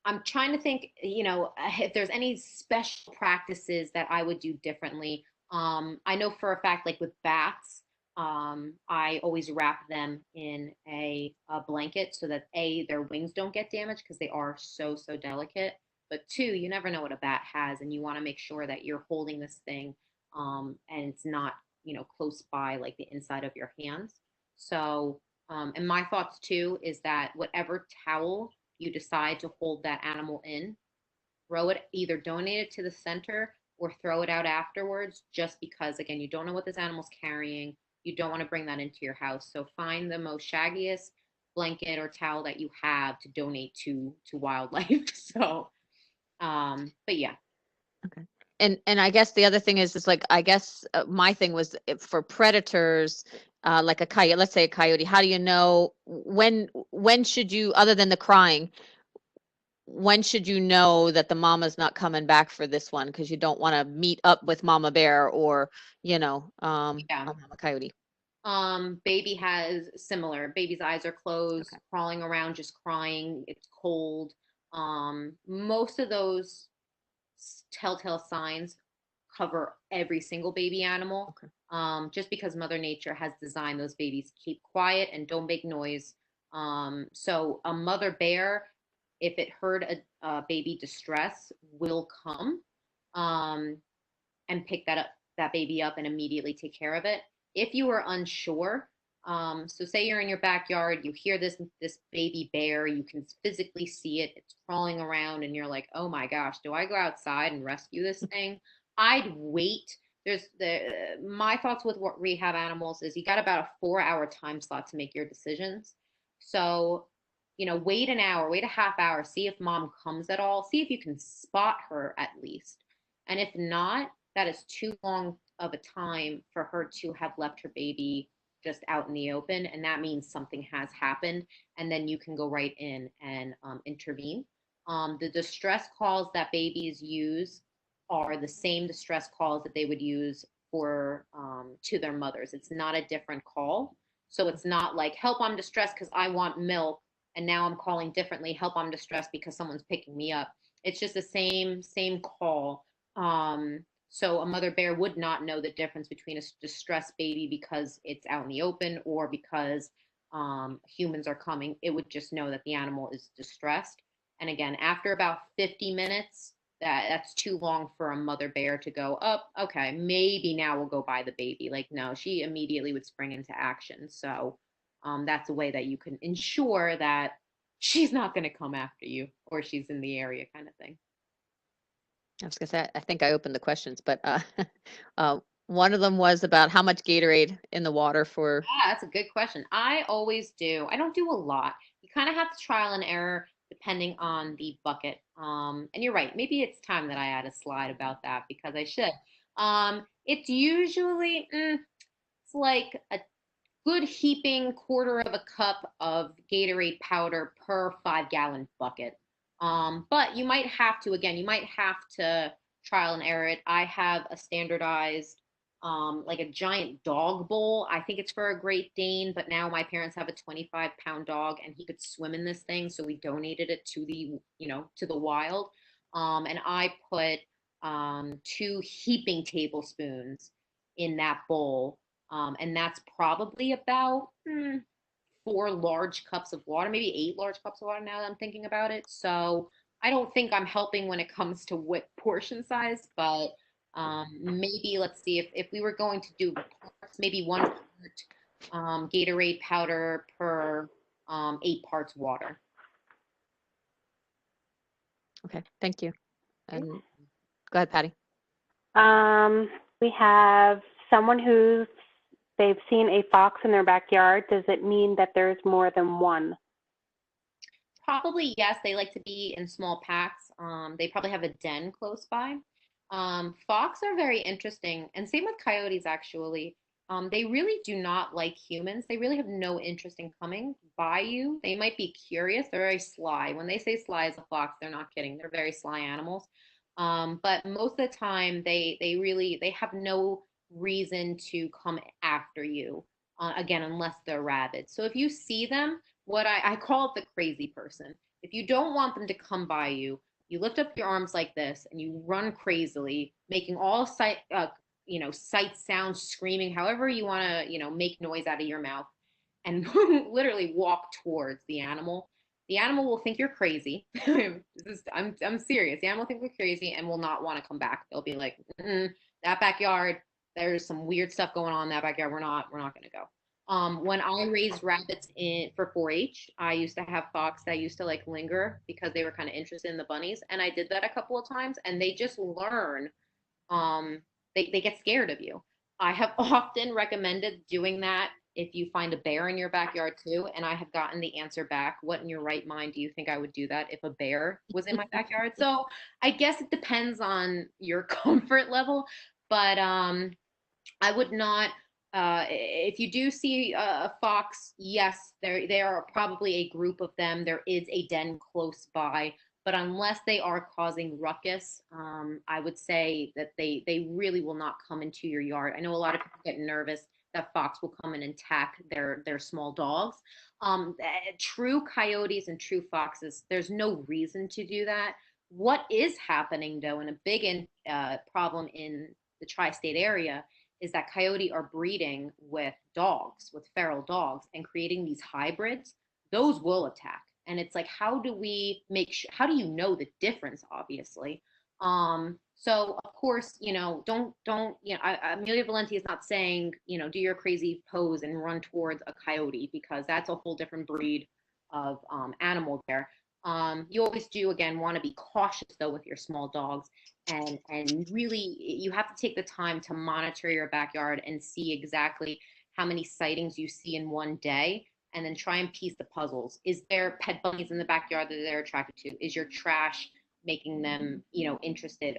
I'm trying to think, if there's any special practices that I would do differently. I know for a fact, like with bats, I always wrap them in a blanket so that their wings don't get damaged because they are so, so delicate. But two, you never know what a bat has, and you want to make sure that you're holding this thing, and it's not, close by like the inside of your hands. So, and my thoughts too is that whatever towel you decide to hold that animal in, throw it, either donate it to the center or throw it out afterwards, just because, again, you don't know what this animal's carrying. You don't want to bring that into your house. So find the most shaggiest blanket or towel that you have to donate to wildlife. So, but yeah. Okay. And I guess the other thing is like, I guess my thing was for predators, like a coyote, let's say a coyote, how do you know when should you, other than the crying, when should you know that the mama's not coming back for this one? Because you don't want to meet up with mama bear or, Yeah. a mama coyote. Baby has similar. Baby's eyes are closed, Okay. crawling around, just crying. It's cold. Most of those telltale signs cover every single baby animal. Okay. Just because Mother Nature has designed those babies to keep quiet and don't make noise. So a mother bear, if it heard a baby distress, will come and pick that baby up and immediately take care of it. If you are unsure, so say you're in your backyard, you hear this baby bear, you can physically see it, it's crawling around, and you're like, oh my gosh, do I go outside and rescue this thing? I'd wait. My thoughts with what rehab animals is you got about a 4-hour time slot to make your decisions. So, wait an hour, wait a half hour, see if mom comes at all, see if you can spot her at least. And if not, that is too long of a time for her to have left her baby just out in the open, and that means something has happened, and then you can go right in and intervene. The distress calls that babies use are the same distress calls that they would use for to their mothers. It's not a different call, so it's not like help, I'm distressed because I want milk, and now I'm calling differently, help, I'm distressed because someone's picking me up. It's just the same call. So a mother bear would not know the difference between a distressed baby because it's out in the open or because humans are coming. It would just know that the animal is distressed. And again, after about 50 minutes, that's too long for a mother bear to go, oh, okay, maybe now we'll go buy the baby. Like, no, she immediately would spring into action. So that's a way that you can ensure that she's not going to come after you or she's in the area, kind of thing. I was gonna say, I think I opened the questions, but one of them was about how much Gatorade in the water for. Yeah, that's a good question. I always do. I don't do a lot. You kind of have to trial and error depending on the bucket. And you're right. Maybe it's time that I add a slide about that because I should. It's usually it's like a good heaping quarter of a cup of Gatorade powder per 5-gallon bucket. But you might have to, again, you might have to trial and error it. I have a standardized, like a giant dog bowl. I think it's for a Great Dane, but now my parents have a 25-pound dog and he could swim in this thing. So we donated it to to the wild. And I put 2 heaping tablespoons in that bowl. And that's probably about 4 large cups of water, maybe 8 large cups of water now that I'm thinking about it. So I don't think I'm helping when it comes to what portion size, but maybe let's see if we were going to do parts, maybe 1 part Gatorade powder per 8 parts water. Okay, thank you. And go ahead, Patty. We have someone they've seen a fox in their backyard. Does it mean that there's more than one? Probably, yes. They like to be in small packs. They probably have a den close by. Fox are very interesting, and same with coyotes, actually. They really do not like humans. They really have no interest in coming by you. They might be curious. They're very sly. When they say sly as a fox, they're not kidding. They're very sly animals. But most of the time, they have no reason to come after you. Again, unless they're rabid. So if you see them, what I call it the crazy person. If you don't want them to come by you, you lift up your arms like this and you run crazily, making all sight sounds, screaming, however you want to, make noise out of your mouth, and literally walk towards the animal. The animal will think you're crazy. I'm serious. The animal will think you're crazy and will not want to come back. They'll be like, that backyard, there's some weird stuff going on in that backyard. We're not going to go. When I raised rabbits for 4-H, I used to have fox that used to like linger because they were kind of interested in the bunnies, and I did that a couple of times, and they just learn. They get scared of you. I have often recommended doing that if you find a bear in your backyard too, and I have gotten the answer back. What in your right mind do you think I would do that if a bear was in my backyard? So I guess it depends on your comfort level, but I would not. If you do see a fox, yes, there are probably a group of them. There is a den close by, but unless they are causing ruckus, I would say that they really will not come into your yard. I know a lot of people get nervous that fox will come and attack their small dogs. True coyotes and true foxes, there's no reason to do that. What is happening though, and a big problem in the tri-state area, is that coyote are breeding with dogs, with feral dogs, and creating these hybrids. Those will attack. And it's like, how do we how do you know the difference, obviously? So of course, don't, Amelia Valenti is not saying, do your crazy pose and run towards a coyote, because that's a whole different breed of animal there. You always do, again, want to be cautious though with your small dogs, and really you have to take the time to monitor your backyard and see exactly how many sightings you see in one day, and then try and piece the puzzles. Is there pet bunnies in the backyard that they're attracted to? Is your trash making them, interested?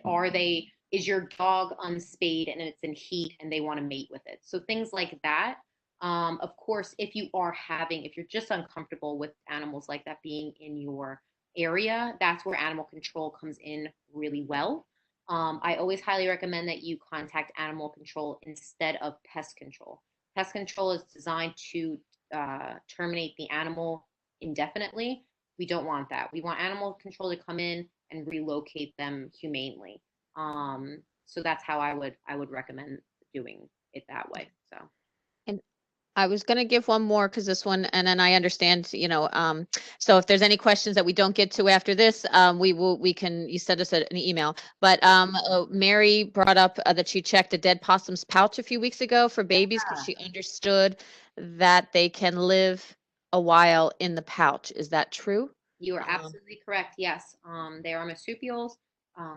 Is your dog unspayed and it's in heat and they want to mate with it? So things like that. Of course, if you're just uncomfortable with animals like that being in your area, that's where animal control comes in really well. I always highly recommend that you contact animal control instead of pest control. Pest control is designed to terminate the animal indefinitely. We don't want that. We want animal control to come in and relocate them humanely. So that's how I would recommend doing it that way. So. And I was going to give one more, because this one, and then I understand, so if there's any questions that we don't get to after this, you send us an email. But Mary brought up that she checked a dead possum's pouch a few weeks ago for babies, because she understood that they can live a while in the pouch. Is that true? You are absolutely correct. Yes. They are marsupials.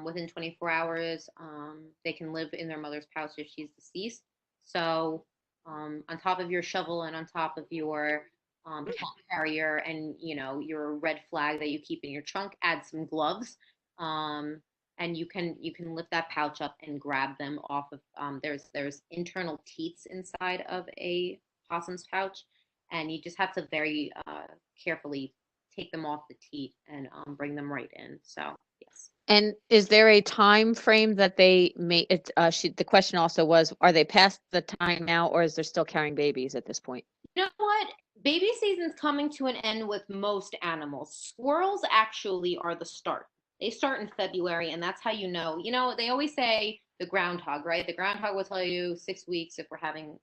Within 24 hours, they can live in their mother's pouch if she's deceased. So on top of your shovel and on top of your cat carrier and your red flag that you keep in your trunk, add some gloves, and you can lift that pouch up and grab them off of. There's internal teats inside of a possum's pouch, and you just have to very carefully take them off the teat and bring them right in. So yes. And is there a time frame that they may? The question also was, are they past the time now, or is they're still carrying babies at this point? You know what? Baby season's coming to an end with most animals. Squirrels actually are the start. They start in February, and that's how you know. They always say the groundhog, right? The groundhog will tell you 6 weeks if we're having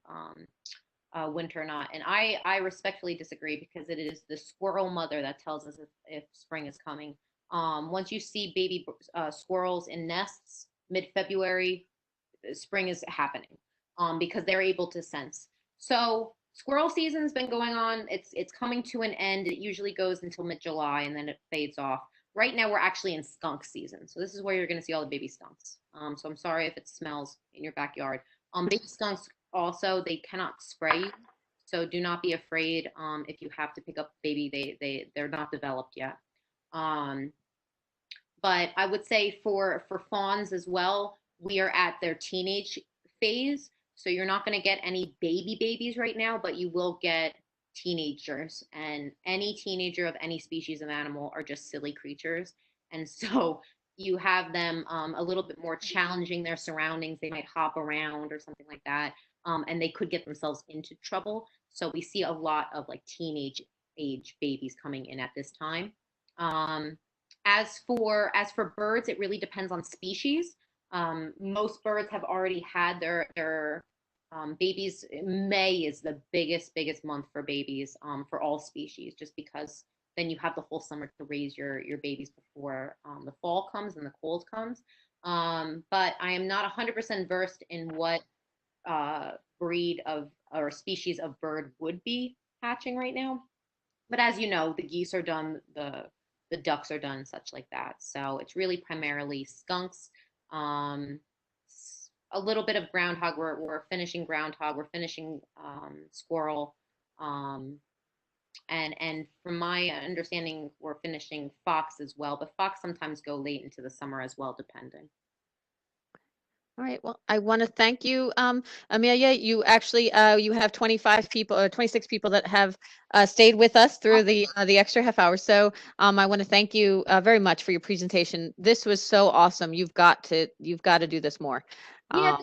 winter or not. And I respectfully disagree, because it is the squirrel mother that tells us if spring is coming. Once you see baby squirrels in nests mid-February, spring is happening, because they're able to sense. So squirrel season's been going on. It's coming to an end. It usually goes until mid-July, and then it fades off. Right now we're actually in skunk season. So this is where you're going to see all the baby skunks. So I'm sorry if it smells in your backyard. Baby skunks also, they cannot spray you. So do not be afraid if you have to pick up baby. They're not developed yet. But I would say for fawns as well, we are at their teenage phase. So you're not going to get any babies right now, but you will get teenagers. And any teenager of any species of animal are just silly creatures. And so you have them a little bit more challenging their surroundings. They might hop around or something like that. And they could get themselves into trouble. So we see a lot of like teenage age babies coming in at this time. As for birds, it really depends on species. Most birds have already had their babies. May is the biggest month for babies for all species, just because then you have the whole summer to raise your babies before the fall comes and the cold comes. But I am not 100% versed in what breed of or species of bird would be hatching right now. But as you know, the geese are done, the ducks are done, such like that. So it's really primarily skunks, a little bit of groundhog. We're finishing groundhog. We're finishing squirrel, and from my understanding, we're finishing fox as well. But fox sometimes go late into the summer as well, depending. All right. Well, I want to thank you, Amelia. You actually you have 25 people or 26 people that have stayed with us through the extra half hour. So I want to thank you very much for your presentation. This was so awesome. You've got to do this more. Yeah,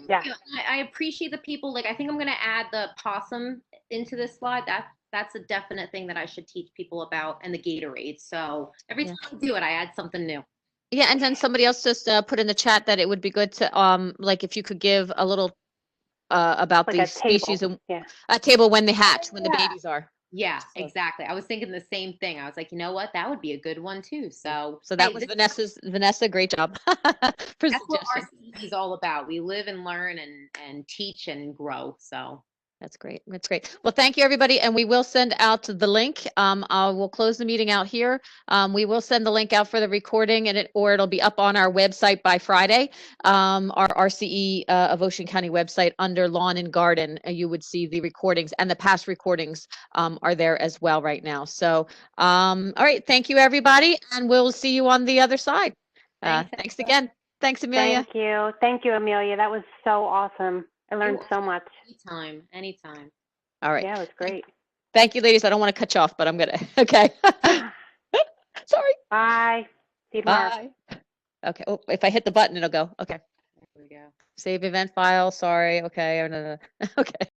I appreciate the people. Like, I think I'm going to add the possum into this slide. That's a definite thing that I should teach people about, and the Gatorade. So every time I do it, I add something new. Yeah, and then somebody else just put in the chat that it would be good to like if you could give a little about like these species and a table when they hatch, when the babies are. Yeah, exactly. I was thinking the same thing. I was like, you know what, that would be a good one too. So that was Vanessa. Great job. For that's what our CE is all about. We live and learn and teach and grow. So that's great. That's great. Well, thank you, everybody. And we will send out the link. We'll close the meeting out here. We will send the link out for the recording, and or it'll be up on our website by Friday. Our RCE of Ocean County website under Lawn and Garden. You would see the recordings, and the past recordings are there as well right now. So, all right. Thank you, everybody. And we'll see you on the other side. Thanks again. Thanks, Amelia. Thank you. Thank you, Amelia. That was so awesome. I learned so much. Anytime. All right. Yeah, it was great. Thank you, ladies. I don't want to cut you off, but I'm gonna. Okay. Sorry. Bye. See you tomorrow. Bye. Okay. Oh, if I hit the button, it'll go. Okay. There we go. Save event file. Sorry. Okay. Okay.